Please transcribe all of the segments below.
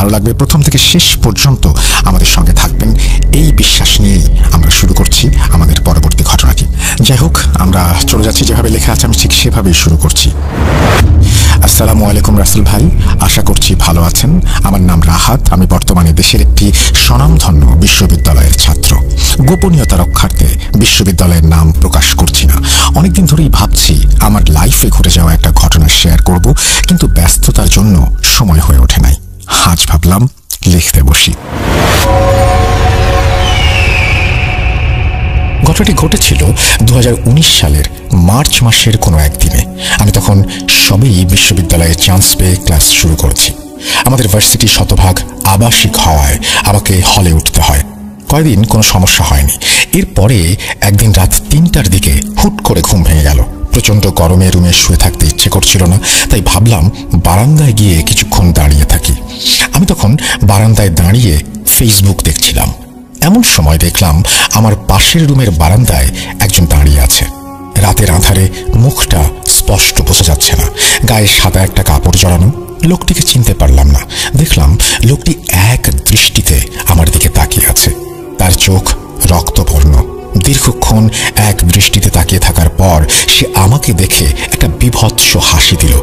ভালো লাগবে, প্রথম থেকে শেষ পর্যন্ত আমাদের সঙ্গে থাকবেন এই বিশ্বাস নিয়েই আমরা শুরু করছি আমাদের পরবর্তী ঘটনাটি। যাই হোক, আমরা চলে যাচ্ছি, যেভাবে লেখা আছে আমি ঠিক সেভাবেই শুরু করছি। আসসালামু আলাইকুম রাসেল ভাই, আশা করছি ভালো আছেন। আমার নাম রাহাত, আমি বর্তমানে দেশের একটি স্বনামধন্য বিশ্ববিদ্যালয়ের ছাত্র। গোপনীয়তা রক্ষার্থে বিশ্ববিদ্যালয়ের নাম প্রকাশ করছি না। অনেকদিন ধরেই ভাবছি আমার লাইফে ঘটে যাওয়া একটা ঘটনা শেয়ার করব, কিন্তু ব্যস্ততার জন্য সময় হয়ে ওঠে নাই। আজ ভাবলাম লিখতে বসি। ঘটনাটি ঘটেছিল 2019 সালের মার্চ মাসের কোনো একদিনে। আমি তখন সবেই বিশ্ববিদ্যালয়ে চান্স পেয়ে ক্লাস শুরু করেছি। আমাদের ভার্সিটি শতভাগ আবাসিক হওয়ায় আমাকে হলে উঠতে হয়। কয়েকদিন কোনো সমস্যা হয়নি। এরপরে একদিন রাত 3টার দিকে হুট করে ঘুম ভেঙে গেল। প্রচণ্ড গরমে রুমে শুয়ে থাকতে ইচ্ছে করছিল না, তাই ভাবলাম বারান্দায় গিয়ে কিছুক্ষণ দাঁড়িয়ে থাকি। আমি তখন বারান্দায় দাঁড়িয়ে ফেসবুক দেখছিলাম। এমন সময় দেখলাম আমার পাশের রুমের বারান্দায় একজন দাঁড়িয়ে আছে। রাতের আঁধারে মুখটা স্পষ্ট বোঝা যাচ্ছে না, গায়ে সাদা একটা কাপড় জড়ানো। লোকটিকে চিনতে পারলাম না। দেখলাম লোকটি এক দৃষ্টিতে আমার দিকে তাকিয়ে আছে। তার চোখ রক্তবর্ণ। দীর্ঘক্ষণ এক দৃষ্টিতে তাকিয়ে থাকার পর সে আমাকে দেখে একটা বীভৎস হাসি দিল।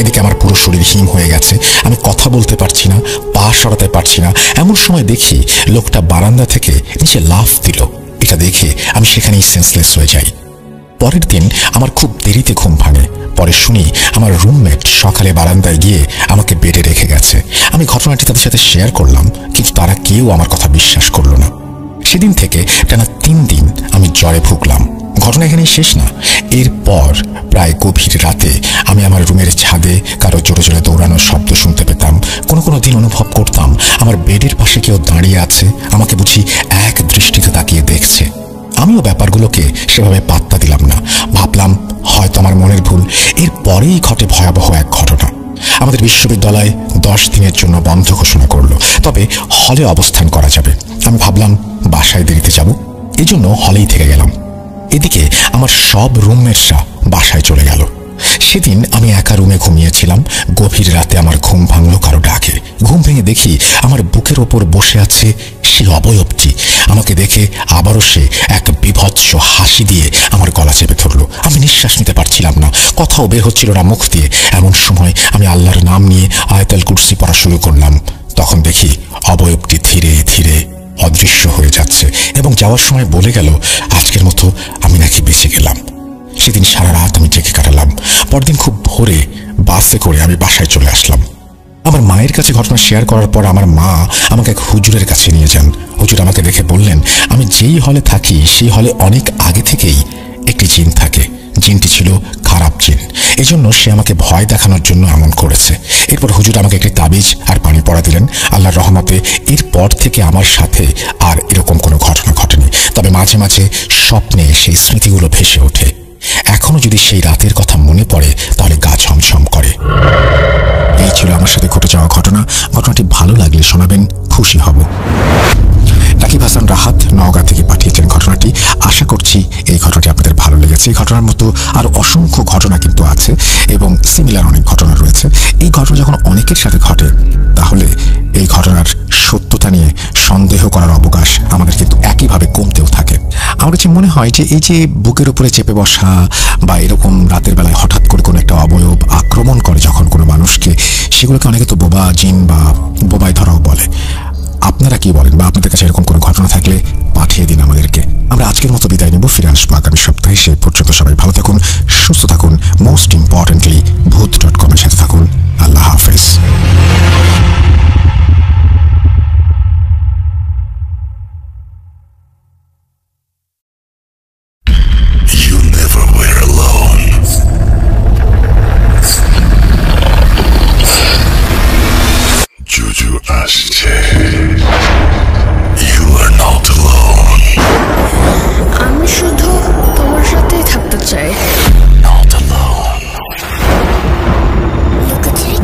এদিকে আমার পুরো শরীর হিম হয়ে গেছে। আমি কথা বলতে পারছি না, পা সরাতে পারছি না। এমন সময় দেখি লোকটা বারান্দা থেকে নিচে লাফ দিল। এটা দেখে আমি সেখানেই সেন্সলেস হয়ে যাই। পরের দিন আমার খুব দেরিতে ঘুম ভাঙে। পরে শুনি আমার রুমমেট সকালে বারান্দায় গিয়ে আমাকে বেডে রেখে গেছে। আমি ঘটনাটি তাদের সাথে শেয়ার করলাম, কিন্তু তারা কেউ আমার কথা বিশ্বাস করল না। সেদিন থেকে টানা 3 দিন আমি জ্বরে ভুগলাম। ঘটনা এখানেই শেষ না। এরপর প্রায় গভীর রাতে আমি আমার রুমের ছাদে কারো জোরে জোরে দৌড়ানোর শব্দ শুনতে পেতাম। কোনো দিন অনুভব করতাম আমার বেডের পাশে কেউ দাঁড়িয়ে আছে, আমাকে বুঝি এক দৃষ্টিতে তাকিয়ে দেখছে। আমিও ব্যাপারগুলোকে সেভাবে পাত্তা দিলাম না। ভাবলাম হয়তো আমার মনের ভুল। এরপরেই ঘটে ভয়াবহ এক ঘটনা। আমাদের বিশ্ববিদ্যালয় 10 দিনের জন্য বন্ধ ঘোষণা করলো, তবে হলে অবস্থান করা যাবে। আমি ভাবলাম বাসায় দেরিতে যাব, এই জন্য হলেই থেকে গেলাম। এদিকে আমার সব রুমমেটরা বাসায় চলে গেল। সেদিন আমি একা রুমে ঘুমিয়েছিলাম। গভীর রাতে আমার ঘুম ভাঙলো কারো ডাকে। ঘুম ভেঙে দেখি আমার বুকের ওপর বসে আছে সেই অবয়বটি। আমাকে দেখে আবারও সে এক বীভৎস হাসি দিয়ে আমার গলা চেপে ধরল। আমি নিঃশ্বাস নিতে পারছিলাম না, কথাও বের হচ্ছিল না মুখ দিয়ে। এমন সময় আমি আল্লাহর নাম নিয়ে আয়াতুল কুরসি পড়া শুরু করলাম। তখন দেখি অবয়বটি ধীরে ধীরে অদৃশ্য হয়ে যাচ্ছে এবং যাওয়ার সময় বলে গেল, আজকের মতো আমি নাকি বেঁচে গেলাম। সেদিন সারা রাত আমি জেগে কাটালাম। পরদিন খুব ভোরে বাসে করে আমি বাসায় চলে আসলাম। আমার মায়ের কাছে ঘটনা শেয়ার করার পর আমার মা আমাকে এক হুজুরের কাছে নিয়ে যান। হুজুর আমাকে দেখে বললেন, আমি যেই হলে থাকি সেই হলে অনেক আগে থেকেই একটি জিন থাকে। জিনটি ছিল খারাপ জিন, এজন্য সে আমাকে ভয় দেখানোর জন্য এমন করেছে। এরপর হুজুর আমাকে একটি তাবিজ আর পানি পড়া দিলেন। আল্লাহর রহমতে এরপর থেকে আমার সাথে আর এরকম কোনো ঘটনা ঘটেনি। তবে মাঝে মাঝে স্বপ্নে সেই স্মৃতিগুলো ভেসে ওঠে। এখনো যদি সেই রাতের কথা মনে পড়ে তাহলে গা ছমছম করে। এই ছিল আমার সাথে ঘটে যাওয়া ঘটনা। ঘটনাটি ভালো লাগলে শোনাবেন, খুশি হব। রাকিব হাসান রাহাত নওগাঁ থেকে পাঠিয়েছেন ঘটনাটি। আশা করছি এই ঘটনাটি আপনাদের ভালো লেগেছে। এই ঘটনার মতো আরো অসংখ্য ঘটনা কিন্তু আছে এবং সিমিলার অনেক ঘটনা রয়েছে। এই ঘটনা যখন অনেকের সাথে ঘটে তাহলে এই ঘটনার সত্যতা নিয়ে সন্দেহ করার অবকাশ আমাদের কিন্তু একইভাবে কমতেও থাকে। আমার কাছে মনে হয় যে এই যে বুকের উপরে চেপে বসা বা এরকম রাতের বেলায় হঠাৎ করে কোনো একটা অবয়ব আক্রমণ করে যখন কোনো মানুষকে, সেগুলোকে অনেকে তো বোবা জিন বা বোবাই ধরাও বলে। আপনারা কি বলেন, বা আপনাদের কাছে এরকম কোনো ঘটনা থাকলে পাঠিয়ে দিন আমাদেরকে। আমরা আজকের মতো বিদায় নেব, ফিরে আসবো আগামী সপ্তাহে। সে পর্যন্ত সবাই ভালো থাকুন, সুস্থ থাকুন। মোস্ট ইম্পর্টেন্টলি ভূত.com এর সাথে থাকুন। আল্লাহ হাফেজ। Juju আসছে। You are not alone. আমি শুধু তোমার সাথেই থাকতে চাই। Not alone. লুকোচুরি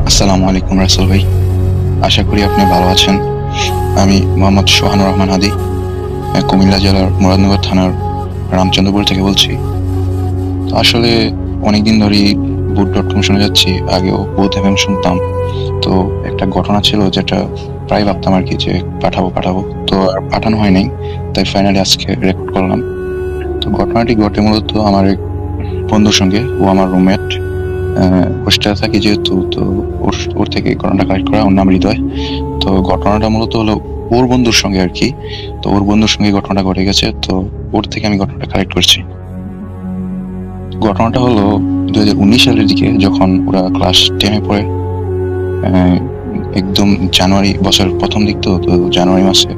আসসালামু আলাইকুম রাসেল ভাই, আশা করি আপনি ভালো আছেন। আমি মোহাম্মদ সোহানুর রহমান হাদি, কুমিল্লা জেলার মুরাদনগর থানার রামচন্দ্রপুর থেকে বলছি। তো আসলে অনেকদিন ধরেই বুট.com শুনে যাচ্ছি, আগেও বুট এফএম শুনতাম। তো একটা ঘটনা ছিল যেটা প্রায় ভাবতাম আর কি যে পাঠাবো, তো আর পাঠানো হয় নাই, তাই ফাইনালি আজকে রেকর্ড করলাম। তো ঘটনাটি ঘটে মূলত আমার এক বন্ধুর সঙ্গে, ও আমার রুমমেট, হোস্টেলে থাকি যেহেতু, তো ওর থেকে ঘটনাটা কালেক্ট করা। ওর নাম হৃদয়। তো ঘটনাটা মূলত হলো ওর বন্ধুর সঙ্গে আর কি। তো ওর বন্ধুর সঙ্গে ঘটনাটা ঘটে গেছে, তো ওর থেকে আমি ঘটনাটা কালেক্ট করছি। ঘটনাটা হলো 2019 সালের দিকে, যখন ওরা ক্লাস 10-এ পড়ে। একদম জানুয়ারি, বছরের প্রথম দিক। তো জানুয়ারি মাসে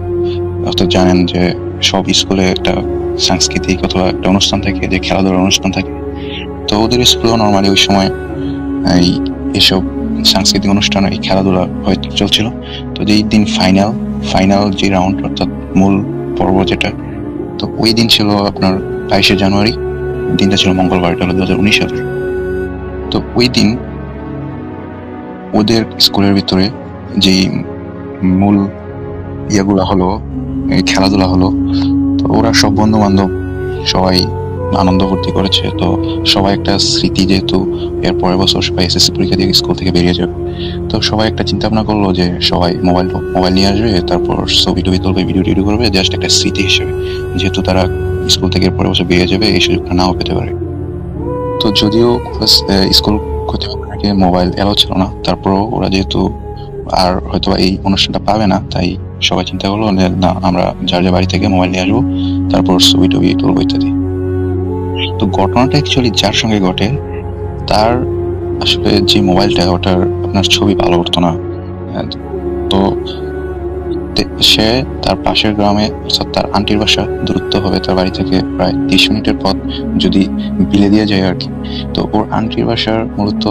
অর্থাৎ জানেন যে সব স্কুলে একটা সাংস্কৃতিক অথবা একটা অনুষ্ঠান থাকে, যে খেলাধুলার অনুষ্ঠান থাকে। তো ওদের স্কুলেও নর্মালি ওই সময় এসব সাংস্কৃতিক অনুষ্ঠান, এই খেলাধুলা হয়তো চলছিল। তো যেই দিন ফাইনাল যে রাউন্ড, অর্থাৎ মূল পর্ব যেটা, তো ওই দিন ছিল আপনার 22শে জানুয়ারি। দিনটা ছিল মঙ্গলবার, এটা হলো 2019 সালে। তো ওই দিন ওদের স্কুলের ভিতরে যেই মূল ইয়েগুলা হলো, এই খেলাধুলা হলো। তো ওরা সব বন্ধু বান্ধব সবাই আনন্দ ফুর্তি করেছে। তো সবাই একটা স্মৃতি, যেহেতু এর পরের বছর সবাই এসএসসি পরীক্ষা দিয়ে স্কুল থেকে বেরিয়ে যাবে, তো সবাই একটা চিন্তা ভাবনা করলো যে সবাই মোবাইল নিয়ে আসবে, তারপর ছবি টবি তুলবে, ভিডিও টিডিও করবে, জাস্ট একটা স্মৃতি হিসেবে। যেহেতু তারা স্কুল থেকে এর পরের বছর বেরিয়ে যাবে, এই সুযোগটা নাও পেতে পারে। তো যদিও স্কুল কর্তৃপক্ষকে মোবাইল এলাও ছিল না, তারপরও ওরা যেহেতু আর হয়তো এই অনুষ্ঠানটা পাবে না, তাই সবাই চিন্তা করলো যে না, আমরা যার বাড়ি থেকে মোবাইল নিয়ে আসবো, তারপর ছবি টবি তুলবো ইত্যাদি। তো ঘটনাটা অ্যাকচুয়ালি যার সঙ্গে ঘটে, তার আসলে যে মোবাইলটা, ওটার আপনার ছবি ভালো উঠতো না। তো সে তার পাশের গ্রামে, অর্থাৎ তার আন্টির বাসা দূরত্ব হবে তার বাড়ি থেকে প্রায় 30 মিনিটের পথ, যদি বিলে দিয়ে যায় আর কি। তো ওর আন্টির বাসার মূলত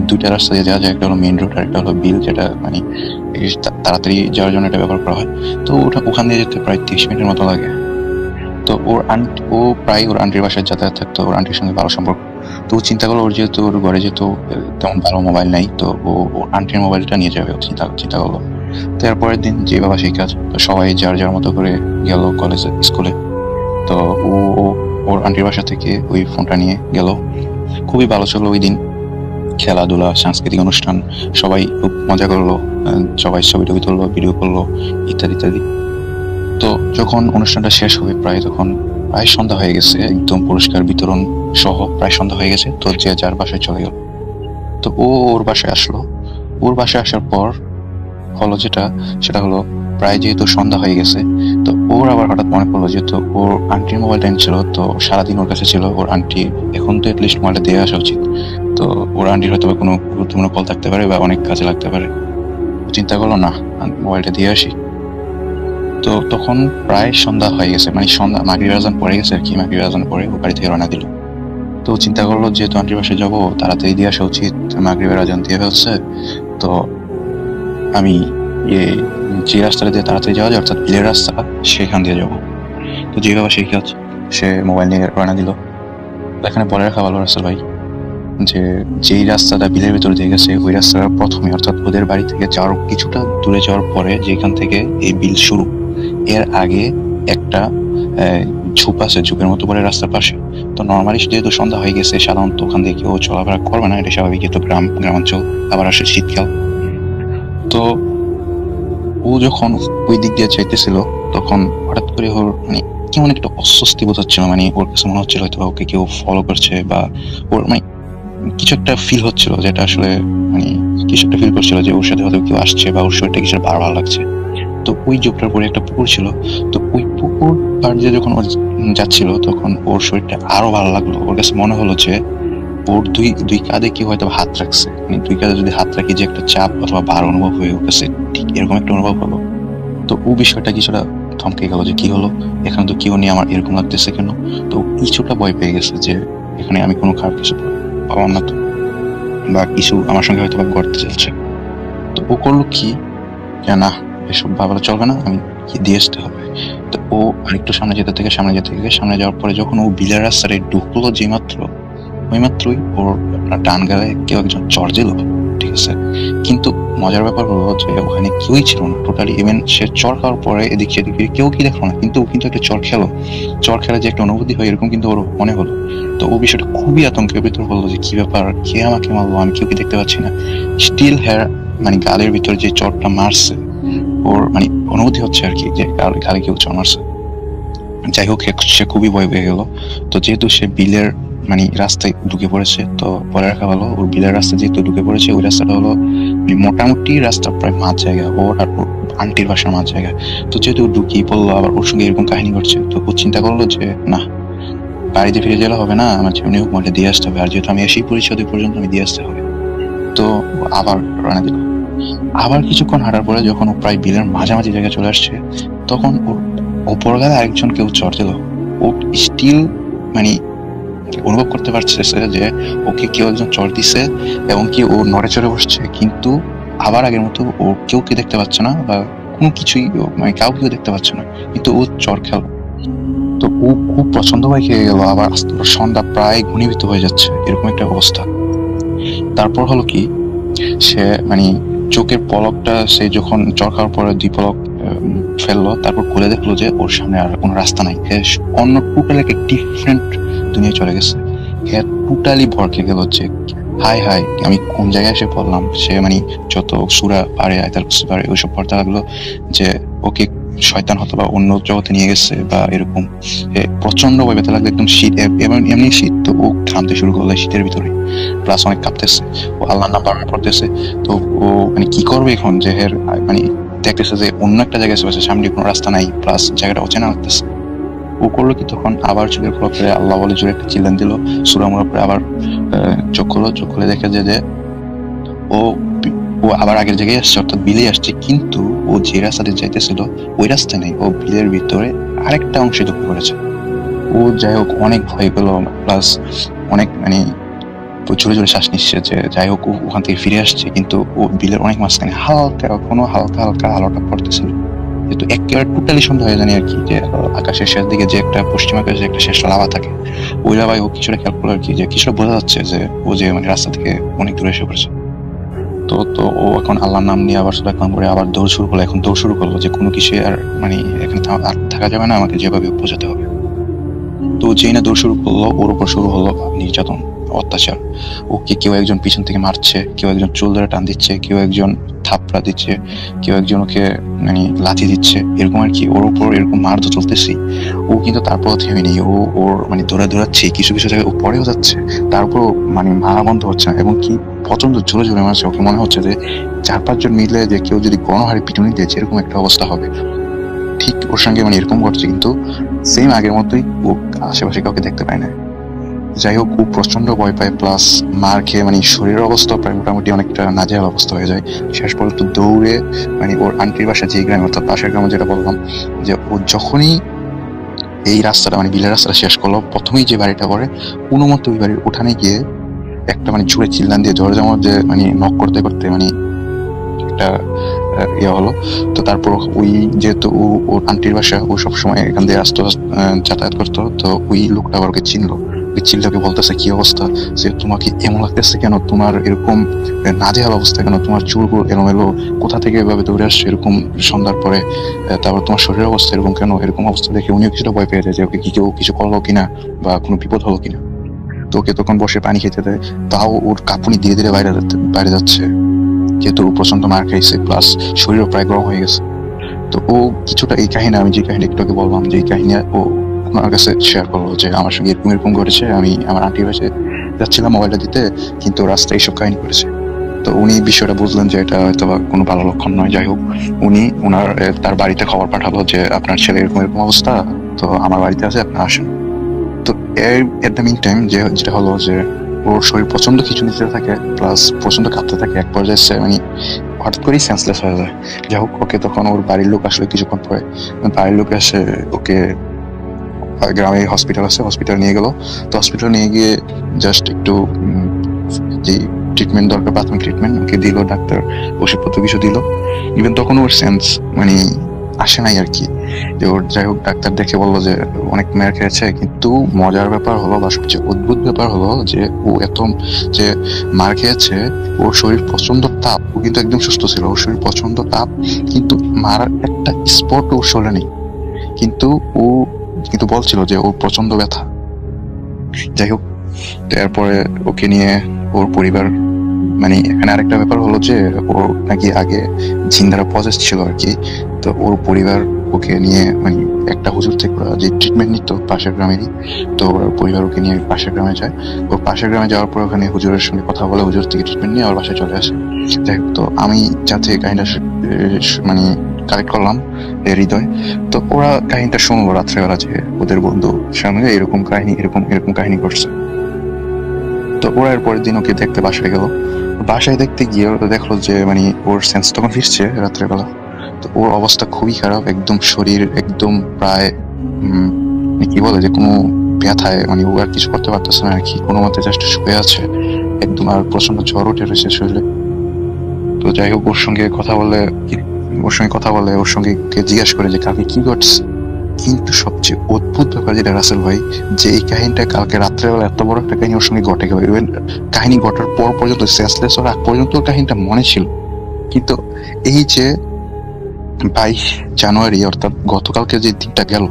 দুইটা রাস্তা দিয়ে যাওয়া যায়, একটা হলো মেইন রোড আর একটা হলো বিল, যেটা মানে তাড়াতাড়ি যাওয়ার জন্য এটা ব্যবহার করা হয়। তো ওখান দিয়ে যেতে প্রায় 30 মিনিটের মতো লাগে। তো ও প্রায় ওর আন্টির বাসায় যাতায়াত থাকতো, ওর আন্টির সঙ্গে ভালো সম্পর্ক। তো ও চিন্তা করলো, ওর যেহেতু ওর ঘরে যেহেতু তেমন ভালো মোবাইল নাই, তো ওর আন্টির মোবাইলটা নিয়ে যাবে, চিন্তা করলো। তো এরপরের দিন যে বাবা সেই কাজ, তো সবাই যার যার মতো করে গেল কলেজে, স্কুলে। তো ও ওর আন্টির বাসা থেকে ওই ফোনটা নিয়ে গেল। খুবই ভালো ছিল ওই দিন, খেলাধুলা, সাংস্কৃতিক অনুষ্ঠান, সবাই খুব মজা করলো, সবাই ছবি টবি তুললো, ভিডিও করলো ইত্যাদি ইত্যাদি। তো যখন অনুষ্ঠানটা শেষ হবে তখন প্রায় সন্ধ্যা হয়ে গেছে, একদম পুরস্কার বিতরণ সহ প্রায় সন্ধ্যা হয়ে গেছে। তো যে যার বাসায় চলে গেল। তো ওর বাসায় আসলো। ওর বাসায় আসার পর হলো সেটা হলো প্রায় যেহেতু সন্ধ্যা হয়ে গেছে, তো ওর আবার হঠাৎ মনে পড়লো, যেহেতু ওর আন্টির মোবাইলটা ছিল, তো সারাদিন ওর কাছে ছিল। ওর আন্টি এখন তো এটলিস্ট মোবাইলটা দিয়ে আসা উচিত। তো ওর আন্টির হয়তো কোনো গুরুত্বপূর্ণ কল থাকতে পারে বা অনেক কাজে লাগতে পারে। চিন্তা করলো না, মোবাইলটা দিয়ে আসি। তো তখন প্রায় সন্ধ্যা হয়ে গেছে, মানে সন্ধ্যা মাগরিবের আজান পড়ে গেছে আর কি। মাগরিবের আজান পরে ও বাড়ি থেকে রওনা দিল। তো চিন্তা করলো, যেহেতু আন্টির বাসায় যাবো, তাড়াতাড়ি দিয়ে আসা উচিত, মাগরিবের আজান দিয়ে ফেলছে। তো আমি যে রাস্তাটা দিয়ে তাড়াতাড়ি যাওয়া যায়, অর্থাৎ বিলের রাস্তা, সেখান দিয়ে যাবো। তো যে বাবা সেই কাজ, সে মোবাইল নিয়ে রওনা দিল। এখানে বলে রাখা ভালো রাস্তা ভাই, যেই রাস্তাটা বিলের ভিতরে দিয়ে গেছে, ওই রাস্তাটা প্রথমে, অর্থাৎ ওদের বাড়ি থেকে যাওয়ার কিছুটা দূরে যাওয়ার পরে, যেখান থেকে এই বিল শুরু, এর আগে একটা ঝোপ আছে, ঝোপের মতো করে রাস্তার পাশে। তো নর্মালি যেহেতু সন্ধ্যা হয়ে গেছে, সাধারণত ওখান দিয়ে কেউ চলাফেরা করবে না, এটা স্বাভাবিক, যেহেতু গ্রামাঞ্চল, আবার আসে শীতকাল। তো ও যখন ওই দিক দিয়ে চাইতেছিল, তখন হঠাৎ করে ওর মানে কেমন একটা অস্বস্তি বোধ হচ্ছিল। মানে ওর কাছে মনে হচ্ছিল হয়তো ওকে কেউ ফলো করছে, বা ওর মানে কিছু একটা ফিল হচ্ছিল, যেটা আসলে মানে কিছু একটা ফিল করছিল যে ওর সাথে হয়তো কেউ আসছে, বা ওর শরীরটা কিছু ভালো লাগছে। তো ওই ঝোপটার পরে একটা পুকুর ছিল। তো ওই পুকুর পার দিয়ে যখন ওর যাচ্ছিল, তখন ওর শরীরটা আরো ভালো লাগলো। ওর কাছে মনে হলো যে ওর দুই কাঁধে কেউ হয়তো হাত রাখছে, মানে দুই কাঁধে যদি হাত রাখি, যে একটা চাপ অথবা ভার অনুভব হয়ে ওর কাছে ঠিক এরকম একটা অনুভব হলো। তো ও বিষয়টা কিছুটা থমকে গেল, যে কি হলো, এখানে তো কেউ নিয়ে, আমার এরকম লাগতেছে কেন। তো কিছুটা ভয় পেয়ে গেছে যে এখানে আমি কোনো খারাপ কিছু পাবো না তো, বা কিছু আমার সঙ্গে হয়তো ঘটতে চলছে। তো ও করলো কি, না এসব ভাবলে চলবে না, আমি দিয়ে আসতে হবে। তো ও আরেকটু সামনে যেতে থেকে সামনে যাওয়ার পরে, যখন ও বিলের রাস্তায় ঢুকলো, ওই মাত্রই ওর আপনার ডান গালে কেউ একজন চড় দিল। ঠিক গেছে। কিন্তু মজার ব্যাপার হলো যে ওখানে কেউই ছিল না টোটালি, ইভেন সে চর খাওয়ার পরে এদিক সেদিক কেউ কি দেখলো না, কিন্তু ও কিন্তু একটা চর খেলে যে একটা অনুভূতি হয় এরকম কিন্তু ওর মনে হলো। তো ও বিষয়টা খুবই আতঙ্কের ভিতর হলো যে কি ব্যাপার, কে আমাকে মারলো, আমি কেউকে দেখতে পাচ্ছি না। স্টিল হেয়ার মানে গালের ভিতর যে চরটা মারছে ওর মানে অনুভূতি হচ্ছে আর কি যে গালে কেউ চর মারছে। যাই হোক সে খুবই ভয় পেয়ে গেল। তো যেহেতু সে বিলের মানে রাস্তায় ঢুকে পড়েছে, তো পরে রাখা ভালো, ওর বিলের রাস্তা যেহেতু ঢুকে পড়েছে, ওই রাস্তাটা হলো মোটামুটি রাস্তা প্রায় মাঝ জায়গা, ওর আর ওর আন্টির বাসার মাঝ জায়গা। তো যেহেতু ঢুকিয়ে পড়লো, আবার ওর সঙ্গে এরকম কাহিনী ঘটছে, তো ও চিন্তা করলো যে না, বাড়িতে ফিরে গেলে হবে না, আমার যেমনি হোক মনে দিয়ে আসতে হবে, আর যেহেতু আমি এসেই পরিচয় পর্যন্ত আমি দিয়ে আসতে হবে। তো আবার রওনা দিল। আবার কিছুক্ষণ হাঁটার পরে যখন ও প্রায় বিলের মাঝামাঝি জায়গায় চলে আসছে, তখন ওর ওপর গালে আরেকজন কেউ চড় দিল। ও স্টিল মানে অনুভব করতে পারছে যে ওকে কেউ একজন চড় দিছে এবং কি ও নড়ে চড়ে বসছে, কিন্তু আবার আগের মতো ও কেউকে দেখতে পাচ্ছে না বা কোনো কিছুই মানে কাউকেও দেখতে পাচ্ছে না, কিন্তু ও চড় খেল। তো ও খুব পছন্দ হয়ে খেয়ে গেল। আবার আস্তে আস্তে সন্ধ্যা প্রায় ঘনীভূত হয়ে যাচ্ছে, এরকম একটা অবস্থা। তারপর হলো কি, সে মানে চোখের পলকটা সে যখন চড় খাওয়ার পরে 2 পলক ফেললো, তারপর খুলে দেখলো যে ওর সামনে আর কোনো রাস্তা নাই। অন্য টোটালি একটা ডিফারেন্ট দুনিয়ায় চলে গেছে। হ্যাঁ টোটালি ভরকে গেল যে হাই হাই আমি কোন জায়গায় এসে পড়লাম। সে মানে যত সূরা পারে আয়াতুল কুরসি পারে ওইসব পড়তে লাগলো যে ওকে শয়তান হতো বা অন্য জগতে নিয়ে গেছে বা এরকম। প্রচন্ড ভয় পেতে লাগলো, একদম শীত, এমনি শীত। তো ও ঘামতে শুরু করলো শীতের ভিতরে, প্লাস অনেক কাঁপতেছে। ও আল্লাহর নাম বারবার পড়তেছে। তো ও মানে কি করবে এখন, যে মানে দেখতেছে যে অন্য একটা জায়গায় চলেছে, সামনে কোনো রাস্তা নাই, প্লাস জায়গাটা অচেনা লাগতেছে। ও করলো কি, তখন আবার চোখের পলক ফেলে আল্লাহ বলে জোরে একটা চিল্লান দিল, সূরা মুরার পরে আবার চোখ খুলে দেখে যে ও আবার আগের জায়গায় আসছে, অর্থাৎ বিলে আসছে। কিন্তু ও যে রাস্তাতে যাইতেছিল ওই রাস্তা নেই, ও বিলের ভিতরে আরেকটা অংশে ঢুকে পড়েছে। ও যাই হোক অনেক ভয় পেল, প্লাস অনেক মানে জোরে জোরে শ্বাস নিচ্ছে যে যাই হোক ওখান থেকে ফিরে আসছে। কিন্তু ও বিলের অনেক মাঝখানে হালকা হালকা আলোটা পড়তেছিল, যেহেতু একেবারে টোটালি সন্ধ্যা হয়ে জানি আর কি, যে আকাশের শেষ দিকে যে একটা পশ্চিম আকাশে একটা শেষ লাভা থাকে, ওই লাভায় ও কিছুটা খেয়াল করলো আর কি, যে কিছুটা বোঝা যাচ্ছে যে ও যে মানে রাস্তা থেকে অনেক দূরে এসে পড়েছে। তো ও এখন আল্লাহর নাম নিয়ে আবার সুরা কালাম করে আবার দৌড় শুরু করলো যে কোনো কিছু আর মানে এখানে আর থাকা যাবে না, আমাকে যেভাবে বোঝাতে হবে। তো যেই না দৌড় শুরু করলো, ওর উপর শুরু হলো নির্যাতন, অত্যাচার। ওকে কেউ একজন পিছন থেকে মারছে, কেউ একজন চুল ধরে টান দিচ্ছে, কেউ একজন থাপড়া দিচ্ছে, কেউ একজন ওকে মানে লাথি দিচ্ছে, এরকম আর কি। ওর উপর এরকম মার তো চলতেছি, ও কিন্তু তারপর থেমে নেই। ওর মানে দৌড়াচ্ছে, কিছু জায়গায় ও পরেও যাচ্ছে, তারপর মানে মারা বন্ধ হচ্ছে না, এবং কি প্রচন্ড জোরে জোরে মারছে। ওকে মনে হচ্ছে যে 4-5 জন মিলে যে কেউ যদি গণহারে পিটুনি দিয়েছে এরকম একটা অবস্থা হবে। ঠিক ওর সঙ্গে মানে এরকম ঘটছে, কিন্তু সেম আগের মতোই ও আশেপাশে কাউকে দেখতে পায় না। যাই হোক ও প্রচন্ড ভয় পায়, প্লাস মার খেয়ে মানে শরীরের অবস্থা প্রায় মোটামুটি অনেকটা নাজেহাল অবস্থা হয়ে যায়। শেষ পর্যন্ত দৌড়ে মানে ওর আন্টির বাসা যে গ্রামে, অর্থাৎ পাশের গ্রামে, যেটা বললাম যে ও যখনই এই রাস্তাটা মানে বিলের রাস্তাটা শেষ করলো, প্রথমেই যে বাড়িটা পড়ে কোনো মতো ওই বাড়ির উঠানে গিয়ে একটা মানে জোরে চিল্লান দিয়ে দরজার মধ্যে মানে নক করতে মানে একটা ইয়ে হলো। তো তারপর ওই যেহেতু ওর আন্টির বাসা, ও সবসময় এখান দিয়ে আসতো, যাতায়াত করতো, তো ওই লোকটা আবার ওকে চিনলো। চিল্লাকে বলতেছে কি অবস্থা, যে তোমাকে এমন লাগতেছে কেন, তোমার এরকম নাজেহাল অবস্থা কেন, তোমার চুলগুলো এলোমেলো, কোথা থেকে এভাবে দৌড়ে আসছে এরকম সন্ধ্যার পরে, তারপর তোমার শরীরের অবস্থা এরকম কেন। এরকম অবস্থা দেখে উনিও কিছুটা ভয় পেয়ে যায় যে ওকে কি কেউ কিছু করলো কিনা বা কোনো বিপদ হলো কিনা। তো ওকে তখন বসে পানি খেতে দেয়, তাও ওর কাঁপুনি ধীরে ধীরে বাইরে যাচ্ছে, যেহেতু প্রচন্ড মার খাইছে, প্লাস শরীরও প্রায় গরম হয়ে গেছে। তো ও কিছুটা এই কাহিনী, আমি যে কাহিনী একটু আগে বললাম, যে এই কাহিনী ও আমার কাছে শেয়ার করলো যে আমার সঙ্গে এরকম ঘটেছে, আমি আমার আন্টির কাছে যাচ্ছিলাম মোবাইলটা দিতে, কিন্তু রাস্তায় এইসব কাহিনী করেছে। তো উনি বিষয়টা বুঝলেন যে এটা হয়তো বা কোনো ভালো লক্ষণ নয়। যাই হোক উনি তার বাড়িতে খবর পাঠালো যে আপনার ছেলে এরকম অবস্থা, তো আমার বাড়িতে আছে, আপনি আসেন। তো এট দ্য মিন টাইম যেটা হলো যে ওর শরীর প্রচন্ড কিছু নিতে থাকে, প্লাস প্রচন্ড কাঁপতে থাকে, এক পর্যায়ে মানে হঠাৎ করেই সেন্সলেস হয়ে যায়। যাই হোক ওকে তখন ওর বাড়ির লোক আসলে কিছুক্ষণ পরে, বাড়ির লোক এসে ওকে গ্রামে হসপিটাল আছে, হসপিটাল নিয়ে গেল। তো হসপিটাল নিয়ে গিয়ে জাস্ট একটু যে ট্রিটমেন্ট দরকার, প্রাথমিক ট্রিটমেন্ট ওকে দিল, ডাক্তার ওষুধপত্র কিছু দিল। ইভেন তখন ওর সেন্স মানে আসে নাই আর কি। যে ওর যাই হোক ডাক্তার দেখে বললো যে অনেক মেয়ের খেয়েছে, কিন্তু মজার ব্যাপার হলো বা সবচেয়ে অদ্ভুত ব্যাপার হলো যে ও এত যে মার খেয়েছে, ওর শরীর প্রচন্ড তাপ, ও কিন্তু একদম সুস্থ ছিল, ওর শরীর প্রচন্ড তাপ, কিন্তু মারার একটা স্পট ওর শরীরে নেই, কিন্তু ও কিন্তু বলছিল যে ওর প্রচন্ড ব্যথা। যাই হোক এরপরে ওকে নিয়ে ওর পরিবার, মানে এখানে আরেকটা ব্যাপার হলো যে ওর নাকি আগে জিন দ্বারা পজেস ছিল আর কি। তো ওর পরিবার ওকে নিয়ে মানে একটা হুজুর থেকে ওরা যে ট্রিটমেন্ট নিত পাশের গ্রামেরই, তো ওর পরিবার ওকে নিয়ে পাশের গ্রামে যায়। ওর পাশের গ্রামে যাওয়ার পর ওখানে হুজুরের সঙ্গে কথা বলে হুজুর থেকে ট্রিটমেন্ট নিয়ে ওর বাসায় চলে আসে। যাই হোক, তো আমি যাতে কাহিনীটা মানে কালেক্ট করলাম হৃদয়, তো ওরা কাহিনীটা শুনলো রাত্রেবেলা যে ওদের বন্ধু সঙ্গে এরকম কাহিনী করছে। তো ওরা এর পরের দিন ওকে দেখতে বাসায় গেল। বাসায় দেখতে গিয়ে ওরা দেখলো যে মানে ওর সেন্স তখন ফিরছে রাত্রেবেলা। তো ওর অবস্থা খুবই খারাপ, একদম শরীর একদম প্রায় কি বলে যে কোনো ব্যথায় মানে ও আর কিছু করতে পারতেছে না আর কি, কোনো মতে জাস্ট শুয়ে আছে একদম, আর প্রচন্ড জ্বর উঠে রয়েছে শরীরে। তো যাই হোক ওর সঙ্গে কথা বলে ওর সঙ্গে জিজ্ঞাসা করে যে কালকে কি ঘটছে। কিন্তু সবচেয়ে অদ্ভুত ব্যাপার যেটা রাসেল ভাই, যে এই কাহিনীটা কালকে রাত্রেবেলা এত বড় একটা কাহিনী ওর সঙ্গে ঘটে গেল, ইভেন কাহিনী ঘটার পর পর্যন্ত সেন্সলেস ওর আগ পর্যন্ত কাহিনীটা মনে ছিল, কিন্তু এই যে 22 জানুয়ারি অর্থাৎ গতকালকে যে দিনটা গেল,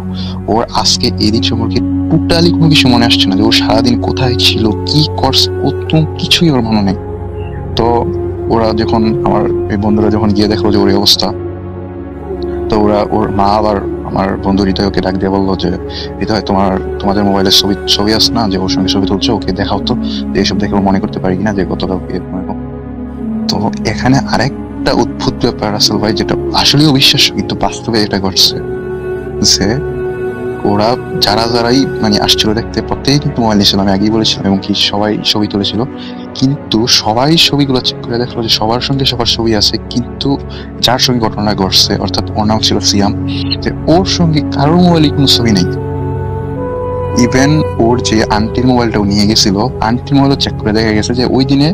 ওর আজকে এই দিন সম্পর্কে টোটালি কোনো কিছু মনে আসছে না, যে ও সারাদিন কোথায় ছিল, কি করছে, প্রথম কিছুই ওর মনে নেই। তো ওরা যখন আমার এই বন্ধুরা যখন গিয়ে দেখলো যে ওর অবস্থা, তো ওর মা আবার আমার বন্ধু হৃদয়কে ডাক দিয়ে বললো যে হৃদয় তোমাদের মোবাইলের ছবি আছে না, যে ওর সঙ্গে ছবি তুলছো, ওকে দেখাও তো, যে এইসব দেখে মনে করতে পারি কিনা যে গতকালকে। তো এখানে আরেকটা অদ্ভুত ব্যাপার রাসেল ভাই, যেটা আসলে অবিশ্বাস্য কিন্তু বাস্তবে এটা ঘটছে, যে ওরা যারাই মানে আসছিল দেখতে, প্রত্যেকেই কিন্তু মোবাইল নিয়েছিল, আমি আগেই বলেছিলাম, এবং কি সবাই ছবি তুলেছিল, কিন্তু সবাই ছবিগুলো চেক করে দেখলো যে সবার সঙ্গে সবার ছবি আছে, কিন্তু যার সঙ্গে ঘটনা ঘটছে অর্থাৎ ওর নাম ছিল সিয়াম, যে ওর সঙ্গে কারোর মোবাইলে কোনো ছবি নেই। ইভেন ওর যে আন্টির মোবাইলটাও নিয়ে গেছিল, আন্টির মোবাইলও চেক করে দেখা গেছে যে ওই দিনে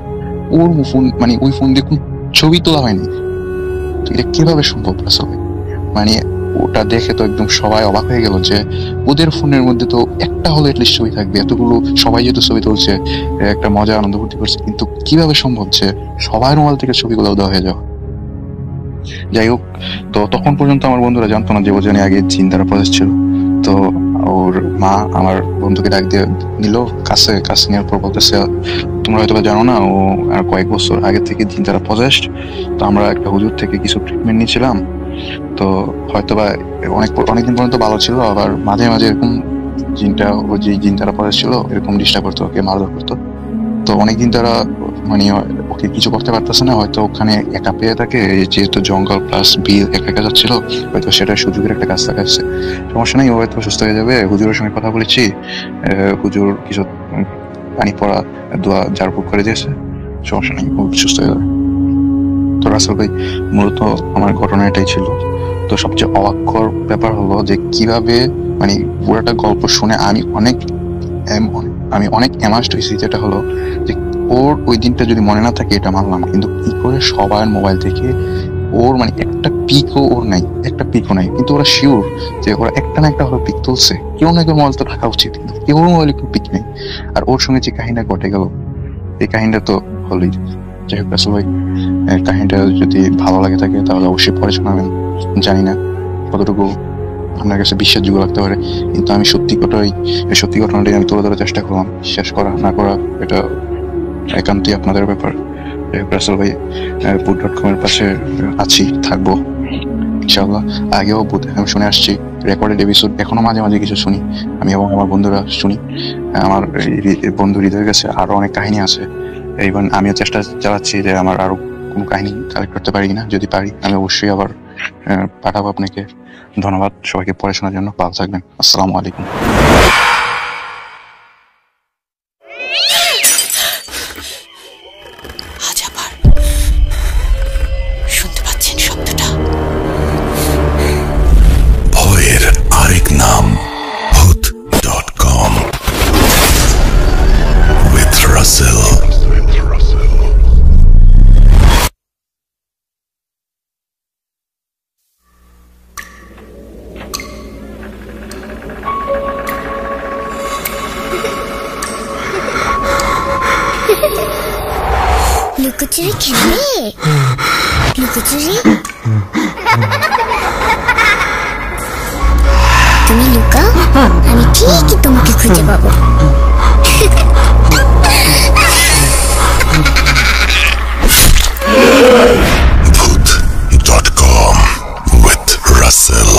ওর ফোন মানে ওই ফোন দিয়ে কোনো ছবি তোলা হয়নি। তো এটা কিভাবে সম্ভব আসলে? মানে ওটা দেখে তো একদম সবাই অবাক হয়ে গেল যে ওদের ফোনের মধ্যে তো একটা হলো এটলিস্ট ছবি থাকবে, এতগুলো সবাই যেহেতু ছবি তুলছে, একটা মজা আনন্দ ফুর্তি করছে, কিন্তু কিভাবে সম্ভব যে সবার মোবাইল থেকে ছবিগুলো দেওয়া হয়ে যাওয়া? যাই হোক, তো তখন পর্যন্ত আমার বন্ধুরা জানতো না যে ও জানে আগে জিন দ্বারা প্রসেস ছিল। তো ওর মা আমার বন্ধুকে ডাক দিয়ে নিল কাছে নেওয়ার পর বলতেছে, তোমরা হয়তো জানো না, ও আর কয়েক বছর আগে থেকে জিন দ্বারা পজেসড, তো আমরা একটা হুজুর থেকে কিছু ট্রিটমেন্ট নিয়েছিলাম, তো হয়তোবা অনেকদিন পর্যন্ত ভালো ছিল, আবার মাঝে মাঝে এরকম ও যে জিন দ্বারা পজেসড ছিল এরকম ডিস্টার্ব করতো, ওকে মারধর করতো। তো অনেকদিন তারা মানে ওকে কিছু করতে পারতেছে না, হয়তো ওখানে একা পেয়ে থাকে, যেহেতু জঙ্গল প্লাস বিল একা যাচ্ছিল, হয়তো সেটা সুযোগের একটা কাজ দেখাচ্ছে। সমস্যা নেই, ও হয়তো সুস্থ হয়ে যাবে। হুজুরের সঙ্গে কথা বলেছি, হুজুর কিছু পানি পড়া দোয়া ঝাড়ফুঁক করে দিয়েছে, সমস্যা নেই, ও সুস্থ হয়ে যাবে। তো রাসেল ভাই মূলত আমার ঘটনা এটাই ছিল। তো সবচেয়ে অবাককর ব্যাপার হলো যে কিভাবে মানে পুরোটা গল্প শুনে আমি অনেক অ্যামাস্ট হয়েছি, যেটা হলো যে ওর ওই দিনটা যদি মনে না থাকে এটা মানলাম, কিন্তু কি করে সবার মোবাইল থেকে ওর মানে একটা পিকও ওর নাই, কিন্তু ওরা শিওর যে ওরা একটা না একটা হলো পিক তুলছে, কেউ না কেউ মোবাইল তো থাকা উচিত, কিন্তু কেউ মোবাইলে কোনো পিক নেই। আর ওর সঙ্গে যে কাহিনীটা ঘটে গেল, এই কাহিনীটা তো হলোই। যাই হোক রাসেল ভাই, কাহিনীটা যদি ভালো লাগে থাকে তাহলে অবশ্যই পরে শোনাবেন। জানি না কতটুকু আপনার কাছে বিশ্বাসযোগ্য লাগতে পারে, কিন্তু আমি সত্যি ঘটনাটাই আমি তুলে ধরার চেষ্টা করলাম। বিশ্বাস করা না করা এটা একান্তই আপনাদের ব্যাপার। রাসেল ভাই boot.com এর পাশে আছি, থাকবো ইনশাআল্লাহ। আগেও বুথ আমি শুনে আসছি, রেকর্ডেড এপিসোড এখনো মাঝে মাঝে কিছু শুনি আমি এবং আমার বন্ধুরা শুনি। আমার বন্ধু হৃদয়ের কাছে আরো অনেক কাহিনী আছে, ইভেন আমিও চেষ্টা চালাচ্ছি যে আমার আরো কোনো কাহিনী কালেক্ট করতে পারি কিনা, যদি পারি আমি অবশ্যই আবার পাঠাবো আপনাকে। ধন্যবাদ সবাইকে পড়াশোনার জন্য, ভালো থাকবেন, আসসালামু আলাইকুম। শুনতে পাচ্ছেন শব্দটা? ভয়ের আরেক নাম ভূত.com with Russell। লুকোচুরি খেলবে? লুকোচুরি তুমি লুকাও, আমি ঠিকই তোমাকে খুঁজে পাবো। Bhoot.com with Russell.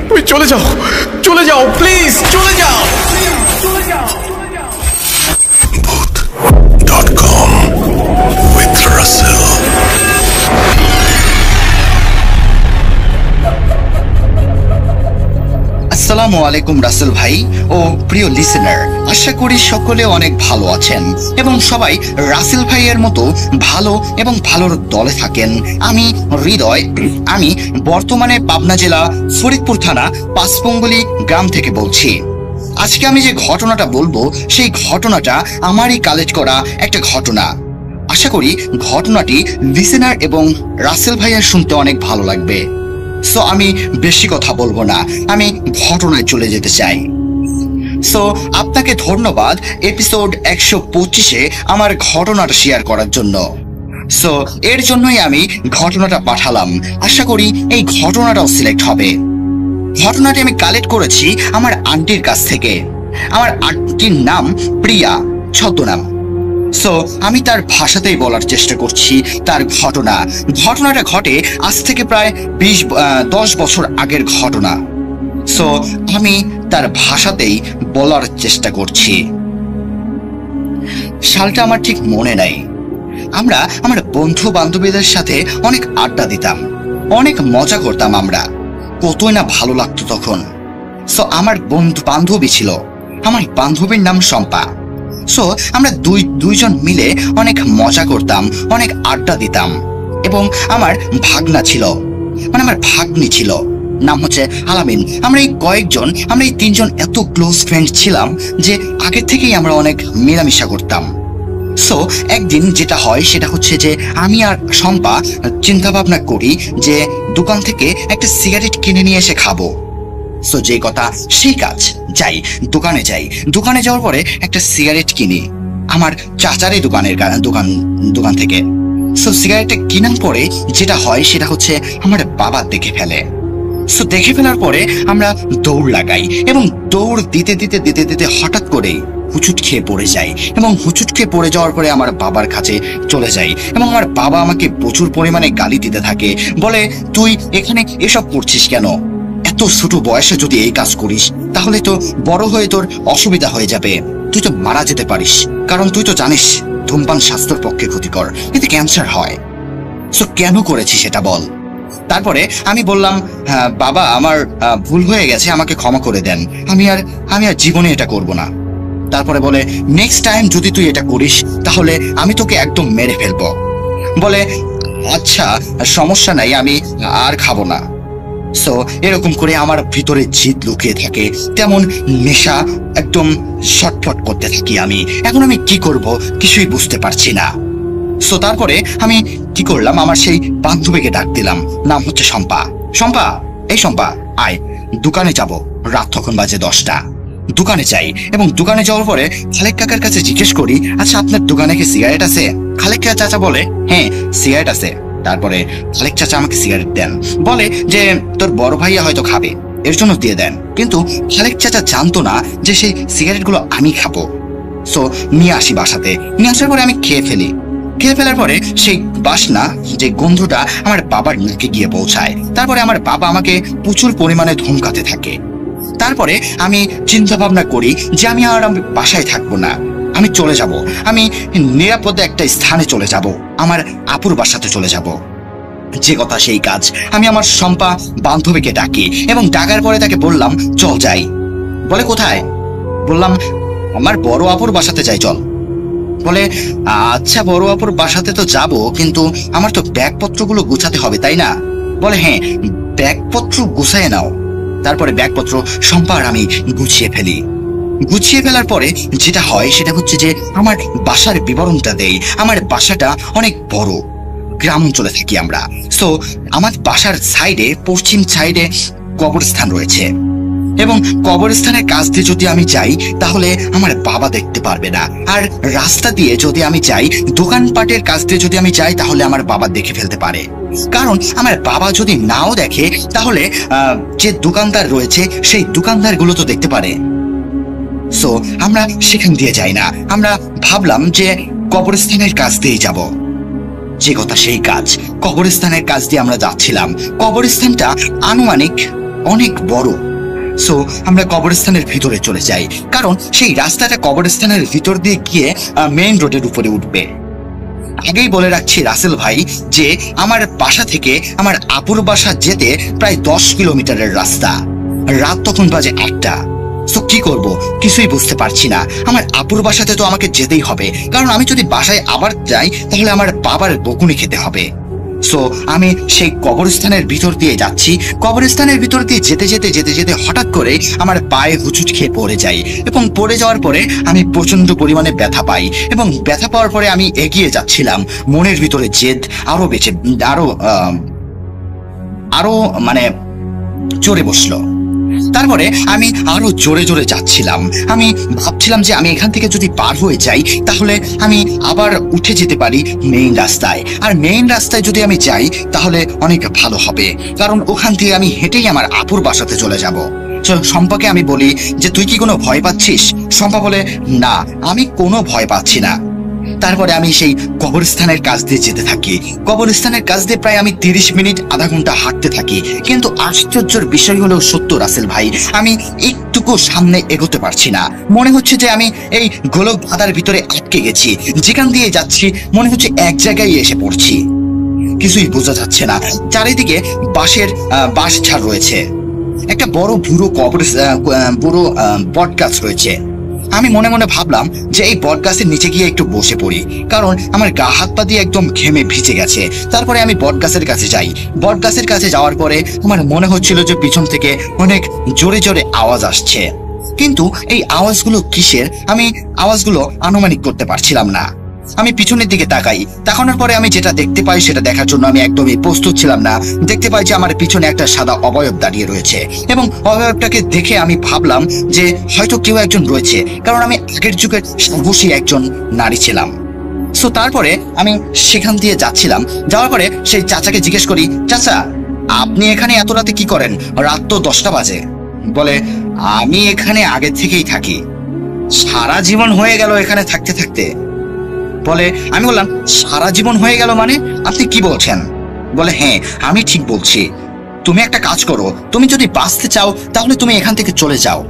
তুমি চলে যাও, চলে যাও, প্লিজ চলে যাও। Bhoot.com with Russell. আসসালামু আলাইকুম রাসেল ভাই ও প্রিয় লিসেনার, আশা করি সকলে অনেক ভালো আছেন এবং সবাই রাসেল ভাইয়ের মতো ভালো এবং ভালোর দলে থাকেন। আমি হৃদয়, আমি বর্তমানে পাবনা জেলা ফরিদপুর থানা পাঁচপঙ্গলি গ্রাম থেকে বলছি। আজকে আমি যে ঘটনাটা বলবো সেই ঘটনাটা আমারই কালেক্ট করা একটা ঘটনা। আশা করি ঘটনাটি লিসেনার এবং রাসেল ভাইয়ের শুনতে অনেক ভালো লাগবে। সো আমি বেশি কথা বলবো না, আমি ঘটনায় চলে যেতে চাই। সো আপনাকে ধন্যবাদ এপিসোড 125-এ আমার ঘটনাটা শেয়ার করার জন্য। সো এর জন্যই আমি ঘটনাটা পাঠালাম। আশা করি এই ঘটনাটাও সিলেক্ট হবে। ঘটনাটি আমি কালেক্ট করেছি আমার আন্টির কাছ থেকে। আমার আন্টির নাম প্রিয়া, ছদ্মনাম। সো আমি তার ভাষাতেই বলার চেষ্টা করছি তার ঘটনাটা ঘটে আজ থেকে প্রায় 10 বছর আগের ঘটনা। সো আমি তার ভাষাতেই বলার চেষ্টা করছি। সালটা আমার ঠিক মনে নাই। আমরা আমার বন্ধু বান্ধবীদের সাথে অনেক আড্ডা দিতাম, অনেক মজা করতাম আমরা, কতই না ভালো লাগতো তখন। সো আমার বান্ধবী ছিল, আমার বান্ধবীর নাম শম্পা। সো আমরা দুইজন মিলে অনেক মজা করতাম, অনেক আড্ডা দিতাম। এবং আমার ভাগনা ছিল, মানে আমার ভাগ্নি ছিল, নাম হচ্ছে আলামিন। আমরা এই কয়েকজন, আমরা এই 3 জন এত ক্লোজ ফ্রেন্ড ছিলাম যে আগের থেকেই আমরা অনেক মেলামেশা করতাম। সো একদিন যেটা হয় সেটা হচ্ছে যে আমি আর শম্পা চিন্তা ভাবনা করি যে দোকান থেকে একটা সিগারেট কিনে নিয়ে এসে খাবো। সো যে কথা সেই কাজ, দোকানে যাওয়ার পরে একটা সিগারেট কিনি আমার চাচারই দোকান থেকে। সো সিগারেটটা কেনার পরে যেটা হয় সেটা হচ্ছে আমার বাবা দেখে ফেলে। সো দেখে ফেলার পরে আমরা দৌড় লাগাই এবং দৌড় দিতে দিতে হঠাৎ করেই হুচুট খেয়ে পড়ে যাই এবং হুচুট খেয়ে পড়ে যাওয়ার পরে আমার বাবার কাছে চলে যাই এবং আমার বাবা আমাকে প্রচুর পরিমাণে গালি দিতে থাকে, বলে তুই এখানে এসব করছিস কেন? এত ছোট বয়সে যদি এই কাজ করিস তাহলে তো বড় হয়ে তোর অসুবিধা হয়ে যাবে, তুই তো মারা যেতে পারিস, কারণ তুই তো জানিস ধূমপান স্বাস্থ্যের পক্ষে ক্ষতিকর, এতে ক্যান্সার হয়। সো কেন করেছিস সেটা বল। তারপরে আমি বললাম, হ্যাঁ বাবা আমার ভুল হয়ে গেছে, আমাকে ক্ষমা করে দেন, আমি আর জীবনে এটা করব না। তারপরে বলে নেক্সট টাইম যদি তুই এটা করিস তাহলে আমি তোকে একদম মেরে ফেলবো। বলে আচ্ছা সমস্যা নাই, আমি আর খাবো না। সো এরকম করে আমার ভিতরে জিদ লুকিয়ে থাকে, তেমন নেশা একদম শটফট করতে থাকি আমি। এখন আমি কি করব কিছুই বুঝতে পারছি না। সো তারপরে আমি কি করলাম, আমার সেই বান্ধবীকে ডাক দিলাম, নাম হচ্ছে শম্পা। শম্পা, এই শম্পা আয়, দোকানে যাব। রাত তখন বাজে 10টা। দোকানে যাই এবং দোকানে যাওয়ার পরে খালেক কাকার কাছে জিজ্ঞেস করি, আচ্ছা আপনার দোকানে কি সিগারেট আছে? খালেক চাচা বলে, হ্যাঁ সিগারেট আছে। তারপরে খালেক চাচা আমাকে সিগারেট দেন, বলে যে তোর বড় ভাইয়া হয়তো খাবে, এর জন্য দিয়ে দেন। কিন্তু খালেক চাচা জানতো না যে সেই সিগারেটগুলো আমি খাবো। সো নিয়ে আসি বাসাতে, নিয়ে আসার পরে আমি খেয়ে ফেলি। খেয়ে ফেলার পরে সেই বাসনা, যে গন্ধটা আমার বাবার নাকে গিয়ে পৌঁছায়। তারপরে আমার বাবা আমাকে প্রচুর পরিমাণে ধমকাতে থাকে। তারপরে আমি চিন্তা ভাবনা করি যে আমি আর বাসায় থাকবো না, আমি চলে যাব, আমি নিরাপদে একটা স্থানে চলে যাব, আমার আপুর বাসাতে চলে যাব। যে কথা সেই কাজ, আমি আমার শম্পা বান্ধবীকে ডাকি এবং ডাকার পরে তাকে বললাম চল যাই। বলে কোথায়? বললাম আমার বড় আপুর বাসাতে যাই, চল। বলে আচ্ছা বড় আপুর বাসাতে তো যাব, কিন্তু আমার তো ব্যাগপত্রগুলো গুছাতে হবে তাই না? বলে হ্যাঁ ব্যাগপত্র গুছায় নাও। তারপরে ব্যাগপত্র শম্পা আর আমি গুছিয়ে ফেলি। গুছিয়ে ফেলার পরে যেটা হয় সেটা হচ্ছে যে আমার বাসার বিবরণটা দেই। আমার বাসাটা অনেক বড়, গ্রাম অঞ্চলে থাকি আমরা। সো আমার বাসার সাইডে, পশ্চিম সাইডে কবরস্থান রয়েছে এবং কবরস্থানের কাছ দিয়ে যদি আমি যাই তাহলে আমার বাবা দেখতে পারবে না। আর রাস্তা দিয়ে যদি আমি যাই, দোকানপাটের কাছ দিয়ে যদি আমি যাই, তাহলে আমার বাবা দেখে ফেলতে পারে। কারণ আমার বাবা যদি নাও দেখে তাহলে যে দোকানদার রয়েছে সেই দোকানদারগুলো তো দেখতে পারে। সো আমরা সেখান দিয়ে যাই না, আমরা ভাবলাম যে কবরস্থানের কাছ দিয়ে যাব। যে কথা সেই কাজ, কবরস্থানের কাছ দিয়ে আমরা যাচ্ছিলাম। কবরস্থানটা আনুমানিক অনেক বড়। সো আমরা কবরস্থানের ভিতরে চলে যাই, কারণ সেই রাস্তাটা কবরস্থানের ভিতর দিয়ে গিয়ে মেইন রোডের উপরে উঠবে। আগেই বলে রাখছি রাসেল ভাই যে আমার বাসা থেকে আমার আপুর বাসা যেতে প্রায় 10 কিলোমিটারের রাস্তা। রাত তখন বাজে 1টা। সো কি করব কিছুই বুঝতে পারছি না। আমার আপুর বাসাতে তো আমাকে যেতেই হবে, কারণ আমি যদি বাসায় আবার যাই তাহলে আমার বাবার বকুনি খেতে হবে। সো আমি সেই কবরস্থানের ভিতর দিয়ে যাচ্ছি। কবরস্থানের ভিতর দিয়ে যেতে যেতে যেতে যেতে হঠাৎ করে আমার পায়ে হুচুট খেয়ে পড়ে যাই এবং পড়ে যাওয়ার পরে আমি প্রচন্ড পরিমাণে ব্যথা পাই এবং ব্যথা পাওয়ার পরে আমি এগিয়ে যাচ্ছিলাম। মনের ভিতরে জেদ আরো মানে চড়ে বসলো। তারপরে আমি আরো জোরে জোরে যাচ্ছিলাম। আমি ভাবছিলাম যে আমি এখান থেকে যদি পার হয়ে যাই তাহলে আমি আবার উঠে যেতে পারি মেইন রাস্তায়, আর মেইন রাস্তায় যদি আমি যাই তাহলে অনেক ভালো হবে, কারণ ওখান থেকে আমি হেঁটেই আমার আপুর বাসাতে চলে যাব। শম্পাকে আমি বলি যে তুই কি কোনো ভয় পাচ্ছিস? শম্পা বলে না, আমি কোনো ভয় পাচ্ছি না। তারপরে আমি সেই কবরস্থানের কাছ দিয়ে যেতে থাকি। কবরস্থানের কাছ দিয়ে প্রায় আমি 30 মিনিট আধা ঘন্টা হাঁটতে থাকি। কিন্তু আশ্চর্যের বিষয় হলো সত্য রাসেল ভাই, আমি একটুকু সামনে এগোতে পারছি না। মনে হচ্ছে যে আমি এই গোলক ধাঁধার ভিতরে আটকে গেছি। যেখান দিয়ে যাচ্ছি মনে হচ্ছে এক জায়গায় এসে পড়ছি, কিছুই বোঝা যাচ্ছে না। চারিদিকে বাঁশ ঝাড় রয়েছে, একটা বড় বুড়ো বট গাছ রয়েছে। আমি মনে মনে ভাবলাম যে এই বট গাছের নিচে গিয়ে একটু বসে পড়ি, কারণ আমার গা হাত পা দিয়ে একদম ঘেমে ভিজে গেছে। তারপরে আমি বট গাছের কাছে যাই। বট গাছের কাছে যাওয়ার পরে আমার মনে হচ্ছিল যে পিছন থেকে অনেক জোরে জোরে আওয়াজ আসছে, কিন্তু এই আওয়াজগুলো কিসের আমি আওয়াজগুলো আনুমানিক করতে পারছিলাম না। আমি পিছনের দিকে তাকাই, তাকানোর পরে আমি যেটা দেখতে পাই সেটা দেখার জন্য আমি একদমই প্রস্তুত ছিলাম না। দেখতে পাই যে আমার পিছনে একটা সাদা অবয়ব দাঁড়িয়ে রয়েছে এবং অবয়বটাকে দেখে আমি ভাবলাম যে হয়তো কেউ একজন রয়েছে, কারণ আমি আগের যুগের সাহসী একজন নারী ছিলাম। সো তারপরে আমি সেখান দিয়ে যাচ্ছিলাম। যাওয়ার পরে সেই চাচাকে জিজ্ঞেস করি, চাচা আপনি এখানে এত রাতে কি করেন? রাত তো 10টা বাজে। বলে আমি এখানে আগে থেকেই থাকি, সারা জীবন হয়ে গেল এখানে থাকতে থাকতে। বলে আমি বললাম সারা জীবন হয়ে গেল মানে আপনি কি বলছেন? বলে হ্যাঁ আমি ঠিক বলছি। তুমি একটা কাজ করো, তুমি যদি বাঁচতে চাও তাহলে তুমি এখান থেকে চলে যাও।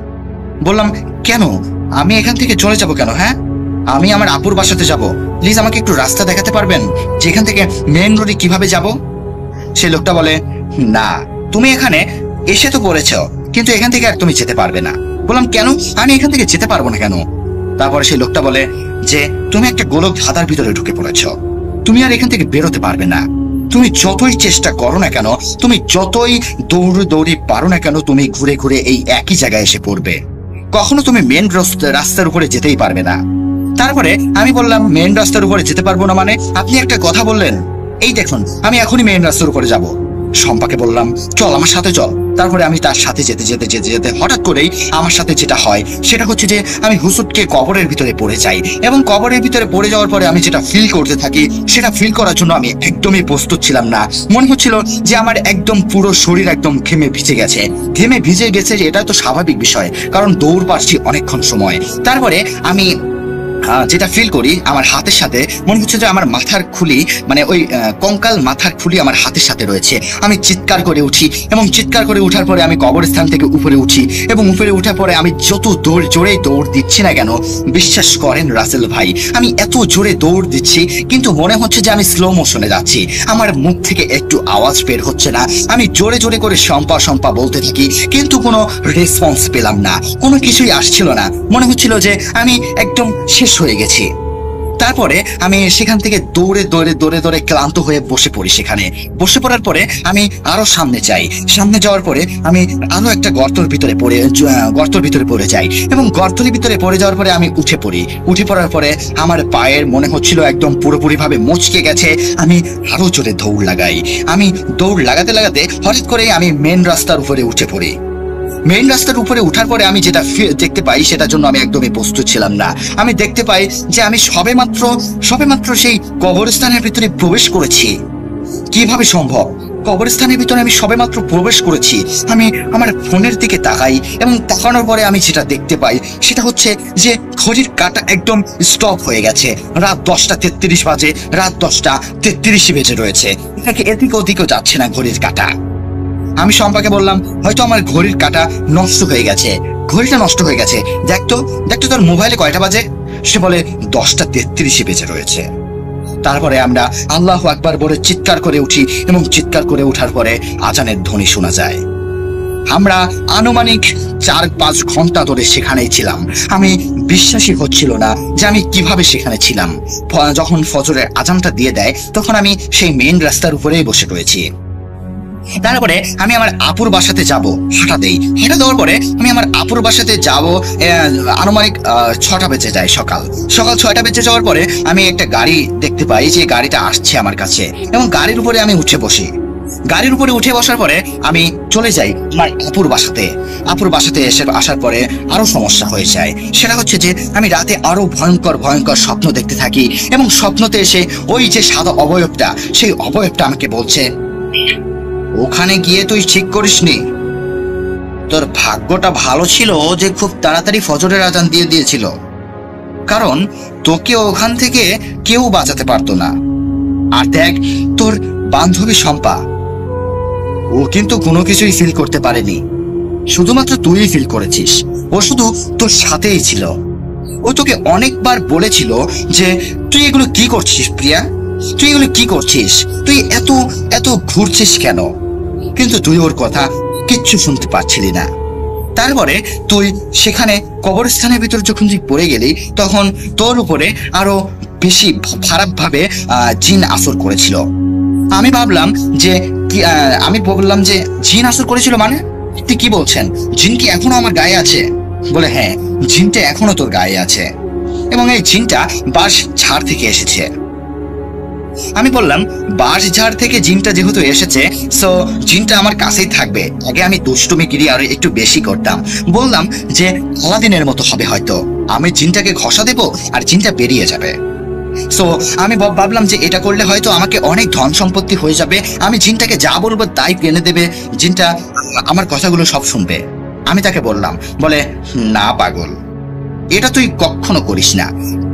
বললাম কেন? আমি এখান থেকে চলে যাব কেন? হ্যাঁ আমি আমার আপুর বাসাতে যাব, প্লিজ আমাকে একটু রাস্তা দেখাতে পারবেন যেখান থেকে মেইন রোডে কিভাবে যাব? সেই লোকটা বলে না, তুমি এখানে এসে তো পড়েছ, কিন্তু এখান থেকে আর তুমি যেতে পারবে না। বললাম কেন? আমি এখান থেকে যেতে পারবো না কেন? তারপরে সেই লোকটা বলে যে তুমি একটা গোলক ধাঁধার ভিতরে ঢুকে পড়েছ, তুমি আর এখান থেকে বেরোতে পারবে না। তুমি যতই চেষ্টা করো না কেন, তুমি যতই দৌড়ি পারো না কেন, তুমি ঘুরে ঘুরে এই একই জায়গায় এসে পড়বে। কখনো তুমি মেন রাস্তার উপরে যেতেই পারবে না। তারপরে আমি বললাম, মেন রাস্তার উপরে যেতে পারবো না মানে? আপনি একটা কথা বললেন, এই দেখুন আমি এখনই মেন রাস্তার উপরে যাব। শম্পাকে বললাম, চল আমার সাথে চল। তারপরে আমি তার সাথে যেতে যেতে যেতে যেতে হঠাৎ করেই আমার সাথে যেটা হয় সেটা হচ্ছে যে আমি হুসুটকে কবরের ভিতরে পড়ে যাই, এবং কবরের ভিতরে পড়ে যাওয়ার পরে আমি যেটা ফিল করতে থাকি সেটা ফিল করার জন্য আমি একদমই প্রস্তুত ছিলাম না। মনে হচ্ছিল যে আমার একদম পুরো শরীর একদম ঘেমে ভিজে গেছে। ঘেমে ভিজে গেছে এটা তো স্বাভাবিক বিষয়, কারণ দৌড় পাচ্ছি অনেকক্ষণ সময়। তারপরে আমি যেটা ফিল করি, আমার হাতের সাথে মনে হচ্ছে যে আমার মাথার খুলি, মানে ওই কঙ্কাল মাথার খুলি আমার হাতের সাথে রয়েছে। আমি চিৎকার করে উঠি, এবং চিৎকার করে উঠার পরে আমি কবরস্থান থেকে উপরে উঠি, এবং উপরে উঠার পরে আমি যত জোরে দৌড় দিচ্ছি না কেন, বিশ্বাস করেন রাসেল ভাই, আমি এত জোরে দৌড় দিচ্ছি কিন্তু মনে হচ্ছে যে আমি স্লো মোশনে যাচ্ছি। আমার মুখ থেকে একটু আওয়াজ বের হচ্ছে না। আমি জোরে জোরে করে শম্পা বলতে থাকি, কিন্তু কোনো রেসপন্স পেলাম না, কোনো কিছুই আসছিল না। মনে হচ্ছিল যে আমি একদম শেষ হয়ে গেছি। তারপরে আমি সেখান থেকে দৌড়ে ক্লান্ত হয়ে বসে পড়ি। সেখানে বসে পড়ার পরে আমি আরো সামনে যাই। সামনে যাওয়ার পরে আমি আরো একটা গর্তের ভিতরে পড়ে যাই, এবং গর্তের ভিতরে পড়ে যাওয়ার পরে আমি উঠে পড়ার পরে আমার পায়ের মনে হচ্ছিল একদম পুরোপুরি ভাবে মচকে গেছে। আমি আরো জোরে দৌড় লাগাই। আমি দৌড় লাগাতে হঠাৎ করে আমি মেন রাস্তার উপরে উঠে পড়ি। মেইন রাস্তার উপরে উঠার পরে আমি যেটা দেখতে পাই সেটার জন্য আমি একদমই প্রস্তুত ছিলাম না। আমি দেখতে পাই যে আমি সবেমাত্র সেই কবরস্থানের ভিতরে প্রবেশ করেছি। কিভাবে সম্ভব? কবরস্থানের ভিতরে আমি সবেমাত্র প্রবেশ করেছি। আমি আমার ফোনের দিকে তাকাই, এবং তাকানোর পরে আমি যেটা দেখতে পাই সেটা হচ্ছে যে ঘড়ির কাঁটা একদম স্টপ হয়ে গেছে। রাত 10:33 বাজে, রাত 10:33 বেজে রয়েছে। এদিকে ওদিকেও যাচ্ছে না ঘড়ির কাঁটা। আমি শম্পাকে বললাম, হয়তো আমার ঘড়ির কাঁটা নষ্ট হয়ে গেছে, ঘড়িটা নষ্ট হয়ে গেছে, দেখতো তোর মোবাইলে কয়টা বাজে? সে বলে 10:33 বেজে রয়েছে। তারপরে আমরা আল্লাহু আকবার বলে চিৎকার করে উঠি, এবং চিৎকার করে ওঠার পরে আজানের ধ্বনি শোনা যায়। আমরা আনুমানিক 4-5 ঘন্টা ধরে সেখানেই ছিলাম। আমি বিশ্বাসই হচ্ছিল না যে আমি কিভাবে সেখানে ছিলাম। যখন ফজরের আজানটা দিয়ে দেয় তখন আমি সেই মেইন রাস্তার উপরেই বসে রয়েছি। তারপরে আমি আমার আপুর বাসাতে যাব। হাঁটা দেওয়ার পরে আমি আমার আপুর বাসাতে যাব। আনুমানিক 6টা বেজে যায়, সকাল 6টা বেজে যাওয়ার পরে আমি একটা গাড়ি দেখতে পাই যে গাড়িটা আসছে আমার কাছে, এবং গাড়ির উপরে আমি উঠে বসি। গাড়ির উপরে উঠে বসার পরে আমি চলে যাই আমার আপুর বাসাতে আসার পরে আরো সমস্যা হয়ে যায়। সেটা হচ্ছে যে আমি রাতে আরো ভয়ঙ্কর স্বপ্ন দেখতে থাকি, এবং স্বপ্নতে এসে ওই যে সাদা অবয়বটা, সেই অবয়বটা আমাকে বলছে, ওখানে গিয়ে তুই ঠিক করিসনি। তোর ভাগ্যটা ভালো ছিল যে খুব তাড়াতাড়ি ফজরের আজান দিয়ে দিয়েছিল, কারণ তোকে ওখান থেকে কেউ বাঁচাতে পারতো না। আর দেখ, তোর বান্ধবী শম্পা, ও কিন্তু কোনো কিছুই ফিল করতে পারেনি, শুধুমাত্র তুই ফিল করেছিস। ও শুধু তোর সাথেই ছিল। ও তোকে অনেকবার বলেছিল যে তুই এগুলো কি করছিস প্রিয়া, তুই এগুলো কি করছিস, তুই এত ঘুরছিস কেন? কিন্তু তুই ওর কথা কিচ্ছু শুনতে পাচ্ছিলি না। তারপরে তুই সেখানে কবরস্থানের ভিতরে যখন তুই পড়ে গেলি, তখন তোর উপরে আরো বেশি খারাপভাবে জিন আসর করেছিল। আমি বললাম যে জিন আসর করেছিল মানে? তুই কি বলছেন? জিন কি এখনো আমার গায়ে আছে? বলে, হ্যাঁ, জিনটা এখনো তোর গায়ে আছে, এবং এই জিনটা বাঁশ ঝাড় থেকে এসেছে। আমি বললাম, বাঁশ ঝাড় থেকে জিনটা যেহেতু এসেছে, সো জিনটা আমার কাছেই থাকবে। আগে আমি দুষ্টুমিগিরি আর একটু বেশি করতাম। বললাম যে আলাদিনের মতো হবে হয়তো, আমি জিনটাকে ঘষা দেব আর জিনটা বেরিয়ে যাবে। সো আমি ভাবলাম যে এটা করলে হয়তো আমাকে অনেক ধন সম্পত্তি হয়ে যাবে, আমি জিনটাকে যা বলবো তাই এনে দেবে, জিনটা আমার কথাগুলো সব শুনবে। আমি তাকে বললাম, বলে, না পাগল, এটা তুই কখনো করিস না।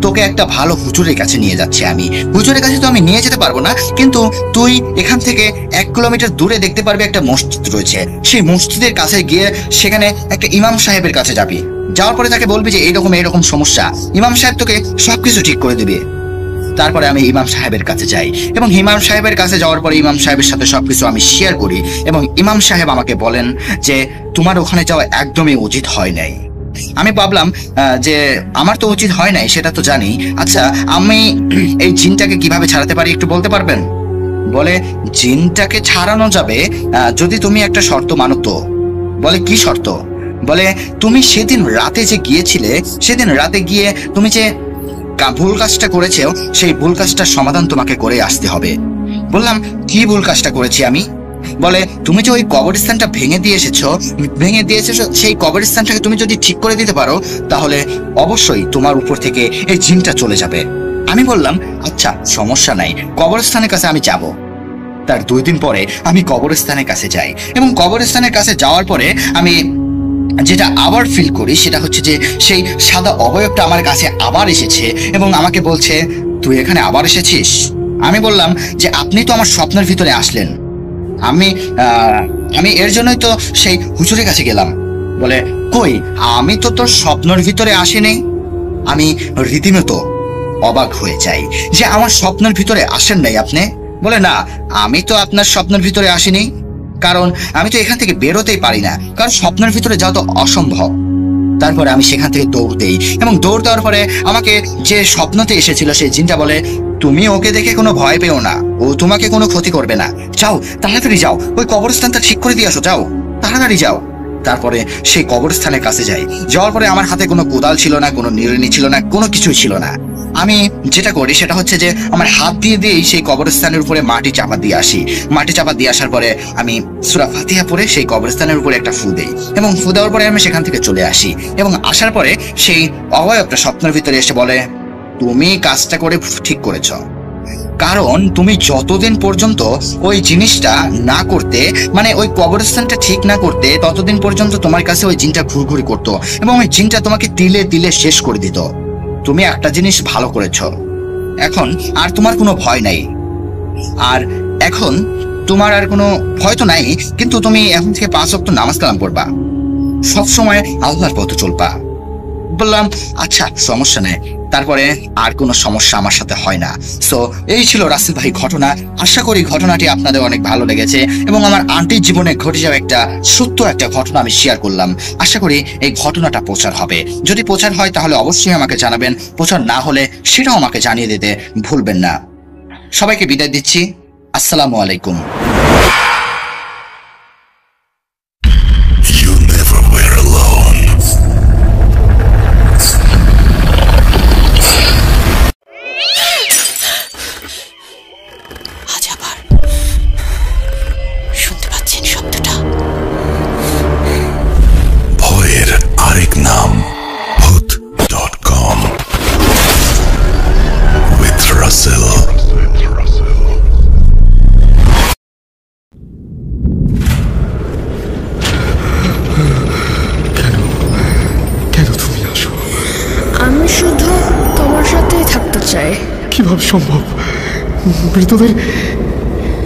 তোকে একটা ভালো হুজুরের কাছে নিয়ে যাচ্ছে আমি। হুজুরের কাছে তো আমি নিয়ে যেতে পারবো না, কিন্তু তুই এখান থেকে 1 কিলোমিটার দূরে দেখতে পারবি একটা মসজিদ রয়েছে। সেই মসজিদের কাছে গিয়ে সেখানে একটা ইমাম সাহেবের কাছে যাবি। যাওয়ার পরে তাকে বলবি যে এইরকম সমস্যা, ইমাম সাহেব তোকে সবকিছু ঠিক করে দিবে। তারপরে আমি ইমাম সাহেবের কাছে যাই, এবং ইমাম সাহেবের কাছে যাওয়ার পরে ইমাম সাহেবের সাথে সবকিছু আমি শেয়ার করি, এবং ইমাম সাহেব আমাকে বলেন যে তোমার ওখানে যাওয়া একদমই উচিত হয় নাই। আমি ভাবলাম যে আমার তো উচিত হয় নাই, সেটা তো জানি। আচ্ছা, আমি এই জিনটাকে কিভাবে ছাড়াতে পারি একটু বলতে পারবেন? বলে জিনটাকে ছাড়ানো যাবে যদি তুমি একটা শর্ত মানো তো। বলে কি শর্ত? বলে তুমি সেদিন রাতে যে গিয়েছিলে, সেদিন রাতে গিয়ে তুমি যে ভুল কাজটা করেছো, সেই ভুল কাজটার সমাধান তোমাকে করে আসতে হবে। বললাম কি ভুল কাজটা করেছি আমি? বলে তুমি যে ওই কবরস্থানটা ভেঙে দিয়ে এসেছো, সেই কবরস্থানটাকে তুমি যদি ঠিক করে দিতে পারো তাহলে অবশ্যই তোমার উপর থেকে এই জিনটা চলে যাবে। আমি বললাম আচ্ছা সমস্যা নাই, কবরস্থানের কাছে আমি যাব। তার 2 দিন পরে আমি কবরস্থানের কাছে যাই এবং কবরস্থানের কাছে যাওয়ার পরে আমি যেটা আবার ফিল করি সেটা হচ্ছে যে সেই সাদা অবয়বটা আমার কাছে আবার এসেছে এবং আমাকে বলছে তুই এখানে আবার এসেছিস। আমি বললাম যে আপনি তো আমার স্বপ্নের ভিতরে আসলেন, আমি এর জন্যই তো সেই হুজুরের কাছে গেলাম। বলে কই, আমি তো তোর স্বপ্নের ভিতরে আসিনি। আমি রীতিমতো অবাক হয়ে যাই যে আমার স্বপ্নের ভিতরে আসেন নাই আপনি। বলে না, আমি তো আপনার স্বপ্নের ভিতরে আসিনি, কারণ আমি তো এখান থেকে বেরোতেই পারি না, কারণ স্বপ্নের ভিতরে যাওয়া তো অসম্ভব। তারপরে আমি সেখান থেকে দৌড় দেই এবং দৌড় দেওয়ার পরে আমাকে যে স্বপ্নতে এসেছিল সেই জিনটা বলে তুমি ওকে দেখে কোনো ভয় পেও না, ও তোমাকে কোনো ক্ষতি করবে না, যাও তাড়াতাড়ি যাও, ওই কবরস্থানটা ঠিক করে দিয়ে আসো, যাও তাড়াতাড়ি যাও। তারপরে সেই কবরস্থানের কাছে যাই। যাওয়ার পরে আমার হাতে কোনো কোদাল ছিল না, কোনো নিড়ানি ছিল না, কোনো কিছুই ছিল না। আমি যেটা করি সেটা হচ্ছে যে আমার হাত দিয়ে দিয়েই সেই কবরস্থানের উপরে মাটি চাপা দিয়ে আসি। মাটি চাপা দিয়ে আসার পরে আমি সূরা ফাতিহা পড়ে সেই কবরস্থানের উপরে একটা ফু দেই এবং ফু দেওয়ার পরে আমি সেখান থেকে চলে আসি এবং আসার পরে সেই অবয়বটা স্বপ্নের ভিতরে এসে বলে তুমি কাজটা করে ঠিক করেছ, কারণ তুমি যতদিন পর্যন্ত ওই জিনিসটা না করতে, মানে ওই কবরস্থানটা ঠিক না করতে, ততদিন পর্যন্ত তোমার কাছে ওই জিনটা ঘুরঘুরি করতো এবং ওই জিনটা তোমাকে তিলে তিলে শেষ করে দিত। তুমি একটা জিনিস ভালো করেছ, এখন আর তোমার কোনো ভয় নাই, আর এখন তোমার আর কোনো ভয় তো নাই, কিন্তু তুমি এখন থেকে 5 ওয়াক্ত নামাজ কালাম পড়বা, সবসময় আল্লাহর পথে চলবা। বললাম আচ্ছা সমস্যা নেই। তারপরে আর কোনো সমস্যা আমার সাথে হয় না। সো এই ছিল রাসেল ভাই ঘটনা। আশা করি ঘটনাটি আপনাদের অনেক ভালো লেগেছে এবং আমার আন্টির জীবনে ঘটে যাওয়া একটা সত্য একটা ঘটনা আমি শেয়ার করলাম। আশা করি এই ঘটনাটা প্রচার হবে। যদি প্রচার হয় তাহলে অবশ্যই আমাকে জানাবেন, প্রচার না হলে সেটাও আমাকে জানিয়ে দিতে ভুলবেন না। সবাইকে বিদায় দিচ্ছি, আসসালামু আলাইকুম। You never were alone. আজ আবার শুনতে পাচ্ছেন শব্দটা? ভয়ের আরেক নাম ভূত.com with Russell. কেন তুমি আসো? আমি শুধু তোমার সাথেই থাকতে চাই। কিভাবে সম্ভব? মৃতদের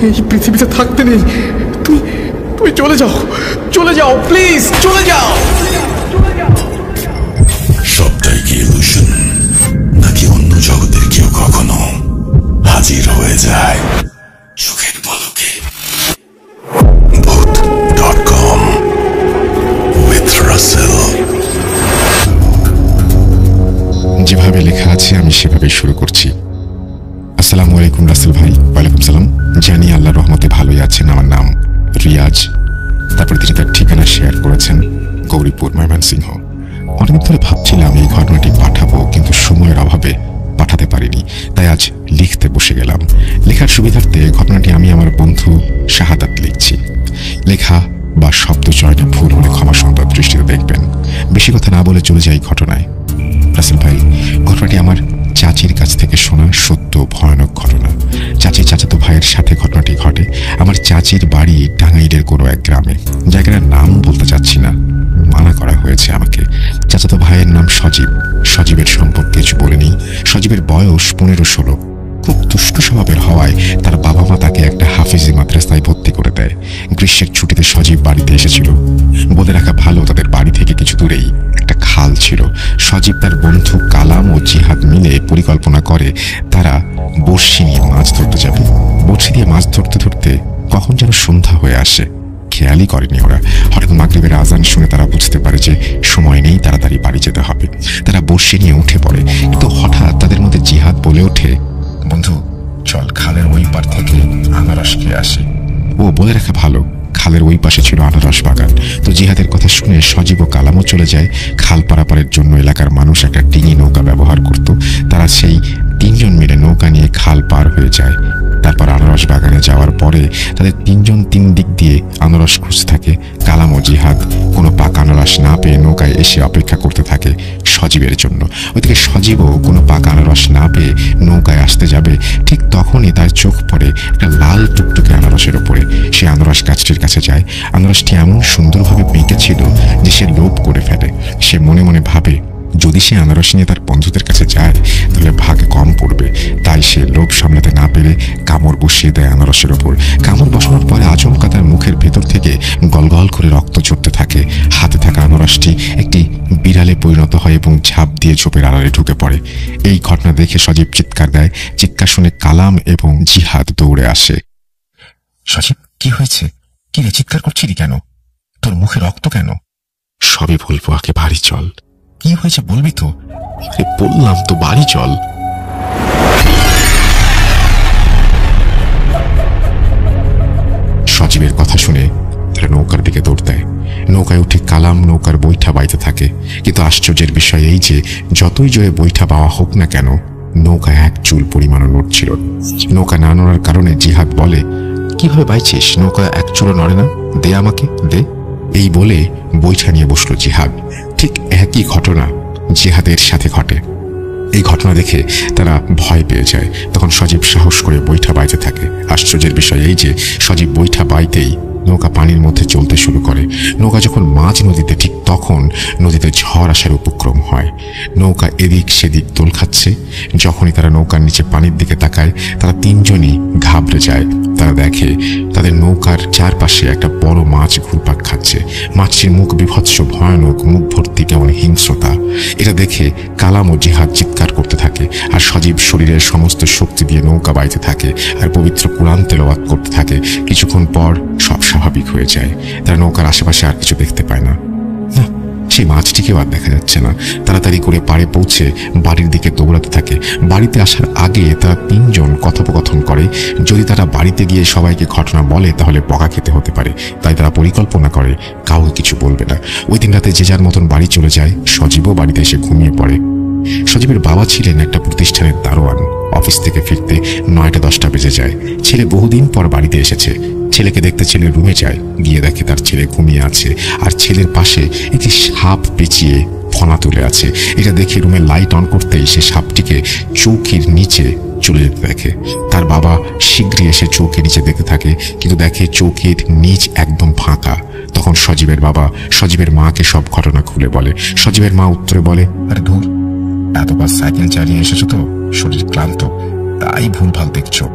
এই পৃথিবীতে থাকতে নেই। তুমি তুমি চলে যাও, চলে যাও, প্লিজ চলে যাও। সবটাই কি ইলুশন, নাকি অন্য জগতের কেউ কখনো হাজির হয়ে যায় চোখের পলকে? ভূত.com with Russell. যেভাবে লেখা আছে আমি সেভাবে শুরু করছি। আসসালামু আলাইকুম রাসেল ভাই। ওয়ালাইকুম সালাম। জানি আল্লাহর রহমতে ভালোই আছেন। আমার নাম রিয়াজ। তারপরে তিনি তার ঠিকানা শেয়ার করেছেন গৌরীপুর, ময়মনসিংহ। অনেকদিন ধরে ভাবছিলাম এই ঘটনাটি পাঠাবো, কিন্তু সময়ের অভাবে পাঠাতে পারিনি, তাই আজ লিখতে বসে গেলাম। লেখার সুবিধার্থে ঘটনাটি আমি আমার বন্ধু শাহাদাত লিখছি। লেখা বা শব্দ চয়নে ভুল হলে ক্ষমা সুন্দর দৃষ্টিতে দেখবেন। বেশি কথা না বলে চলে যাই ঘটনায়। রাসেল ভাই, ঘটনাটি আমার চাচির কাছ থেকে শোনা সত্য ভয়ানক ঘটনা। চাচির চাচাতো ভাইয়ের সাথে ঘটনাটি ঘটে। আমার চাচির বাড়ি টাঙ্গাইলের কোনো এক গ্রামে, জায়গাটার নাম বলতে চাচ্ছি না, মানা করা হয়েছে আমাকে। চাচাতো ভাইয়ের নাম সজীব। সজীবের সম্পর্কে কিছু বলিনি। সজীবের বয়স 15-16। খুব দুষ্টু স্বভাবের হওয়ায় তার বাবা মা তাকে একটা হাফিজি মাদ্রাসায় ভর্তি করে দেয়। গ্রীষ্মের ছুটিতে সজীব বাড়িতে এসেছিল। বলে রাখা ভালো, তাদের বাড়ি থেকে কিছু দূরেই একটা খাল ছিল। সজীব তার বন্ধু কালাম ও জিহাদ মিলে পরিকল্পনা করে তারা বড়শি নিয়ে মাছ ধরতে যাবে। বড়শি দিয়ে মাছ ধরতে ধরতে কখন যেন সন্ধ্যা হয়ে আসে, খেয়ালই করেনি ওরা। হঠাৎ মাগরিবের আজান শুনে তারা বুঝতে পারে যে সময় নেই, তাড়াতাড়ি বাড়ি যেতে হবে। তারা বড়শি নিয়ে উঠে পড়ে, কিন্তু হঠাৎ তাদের মধ্যে জিহাদ বলে ওঠে, বন্ধু চল চল খালের ওই পার থেকে আনারস খেয়ে আসি। ও বলে রাখা ভালো, খালের ওই পাশে ছিল আনারস বাগান। তো জিহাদের কথা শুনে সজীব ও কালামও চলে যায়। খাল পারাপারের জন্য এলাকার মানুষ একটা ডিঙি নৌকা ব্যবহার করত। তারা সেই 3 জন মিলে নৌকা নিয়ে খাল পার হয়ে যায়। তারপর আনারস বাগানে যাওয়ার পরে তাদের 3 জন 3 দিক দিয়ে আনারস খুঁজতে থাকে। কালাম ও জিহাদ কোনো পাকা আনারস না পেয়ে নৌকায় এসে অপেক্ষা করতে থাকে সজীবের জন্য। ওইদিকে সজীবও কোনো পাকা আনারস না পেয়ে নৌকায় আসতে যাবে, ঠিক তখনই তার চোখ পড়ে একটা লাল টুকটুকে আনারসের ওপরে। সে আনারস গাছটির কাছে যায়। আনারসটি এমন সুন্দরভাবে পেকেছিল যে সে লোভ করে ফেলে। সে মনে মনে ভাবে যদি সে আনারস নিয়ে তার বন্ধুদের কাছে যায় তাহলে ভাগে কম পড়বে। তাই সে লোভ সামলাতে না পেরে কামড় বসিয়ে দেয় আনারসের ওপর। কামড় বসানোর পরে আচমকা তার মুখের ভেতর থেকে গলগল করে রক্ত ঝরতে থাকে। হাতে থাকা আনারসটি একটি বিড়ালে পরিণত হয় এবং ঝাঁপ দিয়ে ঝোপের আড়ালে ঢুকে পড়ে। এই ঘটনা দেখে সজীব চিৎকার দেয়। চিৎকার শুনে কালাম এবং জিহাদ দৌড়ে আসে। সজীব, কি হয়েছে? কি রে, চিৎকার করছিলি কেন? তোর মুখে রক্ত কেন? সবই বলবো, আগে বাড়ি চল। কি হয়েছে বলবি তো? বললাম তো, বাড়ি চল। সজীবের কথা শুনে তারা নৌকার দিকে দৌড় দেয়। নৌকায় উঠে কালাম নৌকার বৈঠা বাইতে থাকে। কিন্তু আশ্চর্যের বিষয় এই যে যতই জোরে বৈঠা বাওয়া হোক না কেন, নৌকায় 1 চুল পরিমাণও নড়ছিল। নৌকা না নড়ার কারণে জিহাদ বলে, কিভাবে বাইছিস? নৌকা 1 চুলও নড়ে না, দে আমাকে, দে। এই বলে বৈঠা নিয়ে বসলো জিহাদ। ঠিক একই ঘটনা জিহাদের সাথে ঘটে। এই ঘটনা দেখে তারা ভয় পেয়ে যায়। তখন সজীব সাহস করে বৈঠা বাইতে থাকে। আশ্চর্যের বিষয় এই যে সজীব বৈঠা বাইতেই নৌকা পানির মধ্যে চলতে শুরু করে। নৌকা যখন মাঝ নদীতে, ঠিক তখন নদীতে ঝড় আসার উপক্রম হয়। নৌকা এদিক সেদিক দোল খাচ্ছে। যখনই তারা নৌকার নিচে পানির দিকে তাকায় তারা 3 জনই ঘাবড়ে যায়। তারা দেখে তাদের নৌকার চারপাশে একটা বড় মাছ ঘুরপাক খাচ্ছে। মাছটির মুখ বিভৎস ভয়ানক, মুখ ভর্তি কেমন হিংস্রতা। এটা দেখে কালাম ও জিহাদ চিৎকার করতে থাকে আর সজীব শরীরের সমস্ত শক্তি দিয়ে নৌকা বাইতে থাকে আর পবিত্র কুরআন তেলাওয়াত করতে থাকে। কিছুক্ষণ পর সব স্বাভাবিক হয়ে যায়। তারা নৌকার আশেপাশে আর কিছু দেখতে পায় না। সেই মাছটিকেও আর দেখা যাচ্ছে না। তাড়াতাড়ি করে পাড়ে পৌঁছে বাড়ির দিকে দৌড়াতে থাকে। বাড়িতে আসার আগে তারা 3 জন কথোপকথন করে, যদি তারা বাড়িতে গিয়ে সবাইকে ঘটনা বলে তাহলে বকা খেতে হতে পারে। তাই তারা পরিকল্পনা করে কাউকে কিছু বলবে না। ওই দিন রাতে যে যার মতন বাড়ি চলে যায়। সজীবও বাড়িতে এসে ঘুমিয়ে পড়ে। সজীবের বাবা ছিলেন একটা প্রতিষ্ঠানের দারোয়ান। অফিস থেকে ফিরতে 9টা-10টা বেজে যায়। ছেলে বহুদিন পর বাড়িতে এসেছে। ছেলেকে দেখতে ছেলের রুমে যায়। গিয়ে দেখে তার ছেলে ঘুমিয়ে আছে আর ছেলের পাশে একটি সাপ পেঁচিয়ে ফনা তুলে আছে। এটা দেখে রুমের লাইট অন করতেই সে সাপটিকে চৌকির নিচে চলে যেতে দেখে। তার বাবা শীঘ্রই এসে চৌকির নিচে দেখতে থাকে, কিন্তু দেখে চৌকির নিচ একদম ফাঁকা। তখন সজীবের বাবা সজীবের মাকে সব ঘটনা খুলে বলে। সজীবের মা উত্তরে বলে, আরে ধুর, এতবার সাইকেল চালিয়ে এসেছো তো, শরীর ক্লান্ত, তাই ভুলভাল দেখছো।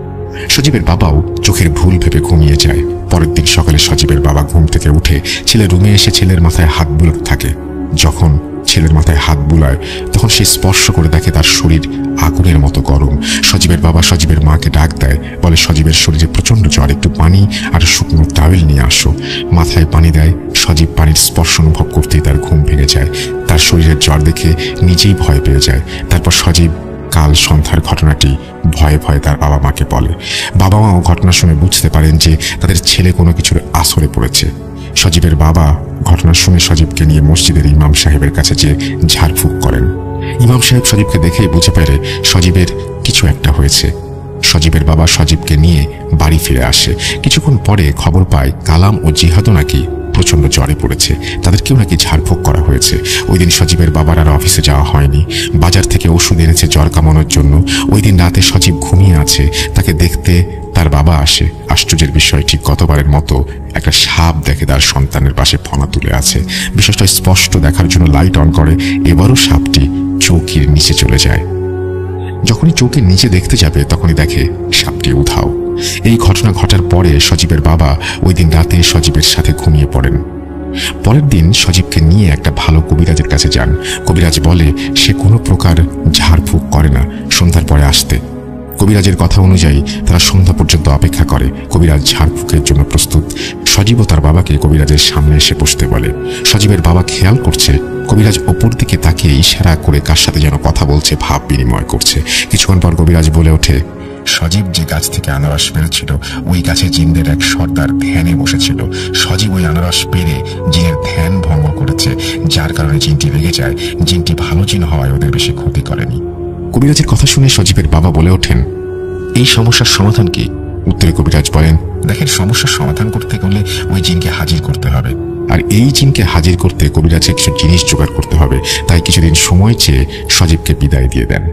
সজীবের বাবাও চোখের ভুল ভেবে ঘুমিয়ে যায়। পরের দিন সকালে সজীবের বাবা ঘুম থেকে উঠে ছেলের রুমে এসে ছেলের মাথায় হাত বুলাতে থাকে। যখন ছেলের মাথায় হাত বুলায় তখন সে স্পর্শ করে দেখে তার শরীর আগুনের মতো গরম। সজীবের বাবা সজীবের মাকে ডাক দেয়, বলে সজীবের শরীরে প্রচন্ড জ্বর, একটু পানি আর শুকনো টাওয়েল নিয়ে আসো। মাথায় পানি দেয়। সজীব পানির স্পর্শ অনুভব করতেই তার ঘুম ভেঙে যায়। তার শরীরের জ্বর দেখে নিজেই ভয় পেয়ে যায়। তারপর সজীব কাল সন্ধ্যার ঘটনাটি ভয়ে ভয়ে তার বাবা মাকে বলে। বাবা মাও ঘটনা শুনে বুঝতে পারেন যে তাদের ছেলে কোনো কিছুর আসরে পড়েছে। সজীবের বাবা ঘটনা শুনে সজীবকে নিয়ে মসজিদের ইমাম সাহেবের কাছে যে ঝাড়ফুঁক করেন। ইমাম সাহেব সজীবকে দেখেই বুঝে পারে সজীবের কিছু একটা হয়েছে। সজীবের বাবা সজীবকে নিয়ে বাড়ি ফিরে আসে। কিছুক্ষণ পরে খবর পায় কালাম ও জিহাদও নাকি প্রচন্ড জ্বরে পড়েছে। তাদেরকেও নাকি ঝাড়ফুঁক করা হয়েছে। ওই দিন সজীবের বাবার আর অফিসে যাওয়া হয়নি। বাজার থেকে ওষুধ এনেছে জ্বর কামানোর জন্য। ওই দিন রাতে সজীব ঘুমিয়ে আছে। তাকে দেখতে তার বাবা আসে। আশ্চর্যের বিষয়, ঠিক গতবারের মতো একটা সাপ দেখে তার সন্তানের পাশে ফনা তুলে আছে। বিষয়টা স্পষ্ট দেখার জন্য লাইট অন করে। এবারও সাপটি চৌকির নিচে চলে যায়। যখনই চৌকির নিচে দেখতে যাবে তখনই দেখে সাপটি উধাও। এই ঘটনা ঘটার পরে সজীবের বাবা ওই দিন রাতে সজীবের সাথে ঘুমিয়ে পড়েন। পরের দিন সজীবকে নিয়ে একটা ভালো কবিরাজের কাছে যান। কবিরাজ বলে সে কোনো প্রকার ঝাড়ফুঁক করে না, সন্ধ্যার পরে আসতে। কবিরাজের কথা অনুযায়ী তারা সন্ধ্যা পর্যন্ত অপেক্ষা করে। কবিরাজ ঝাড়ফুঁকের জন্য প্রস্তুত। সজীব ও তার বাবাকে কবিরাজের সামনে এসে বসতে বলে। সজীবের বাবা খেয়াল করছে কবিরাজ ওপর দিকে তাকিয়ে ইশারা করে কার সাথে যেন কথা বলছে, ভাব বিনিময় করছে। কিছুক্ষণ পর কবিরাজ বলে ওঠে, সজীব যে গাছ থেকে আনারস পেরেছিল ওই গাছে জিনদের এক সর্দার ধ্যানে বসেছিল। সজীব ওই আনারস পেরে জিনের ধ্যান ভঙ্গ করেছে, যার কারণে জিনটি রেগে যায়। জিনটি ভালো জিন হওয়ায় ওদের বেশি ক্ষতি করেনি। কবিরাজের কথা শুনে সজীবের বাবা বলে ওঠেন, এই সমস্যার সমাধান কি? উত্তরে কবিরাজ বলেন, দেখেন, সমস্যার সমাধান করতে গেলে ওই জিনকে হাজির করতে হবে, আর এই জিনকে হাজির করতে কবিরাজের কিছু জিনিস জোগাড় করতে হবে। তাই কিছুদিন সময় চেয়ে সজীবকে বিদায় দিয়ে দেন।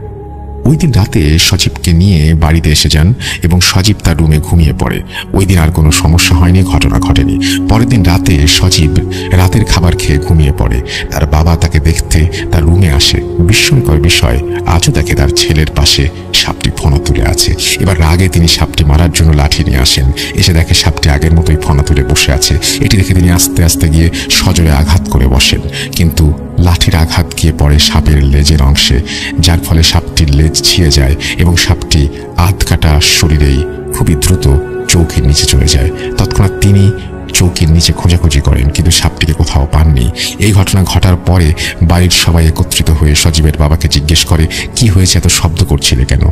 ওই দিন রাতে সজীবকে নিয়ে বাড়িতে এসে যান এবং সজীব তার রুমে ঘুমিয়ে পড়ে। ওই দিন আর কোনো সমস্যা হয়নি, ঘটনা ঘটেনি। পরের দিন রাতে সজীব রাতের খাবার খেয়ে ঘুমিয়ে পড়ে। তার বাবা তাকে দেখতে তার রুমে আসে। বিস্ময়কর বিষয়, আজও দেখে তার ছেলের পাশে সাপটি ফনা তুলে আছে। এবার রাগে তিনি সাপটি মারার জন্য লাঠি নিয়ে আসেন। এসে দেখে সাপটি আগের মতোই ফনা তুলে বসে আছে। এটি দেখে তিনি আস্তে আস্তে গিয়ে সজোরে আঘাত করে বসেন, কিন্তু লাঠির আঘাত গিয়ে পড়ে সাপের লেজের অংশে, যার ফলে সাপটির লেজ ছিঁড়ে যায় এবং সাপটি আধ কাটা শরীরেই খুবই দ্রুত চৌকির নিচে চলে যায়। তৎক্ষণাৎ তিনি চৌকির নিচে খোঁজাখুঁজি করেন, কিন্তু সাপটিকে কোথাও পাননি। এই ঘটনা ঘটার পরে বাড়ির সবাই একত্রিত হয়ে সজীবের বাবাকে জিজ্ঞেস করে, কি হয়েছে, এত শব্দ করছিলে কেন?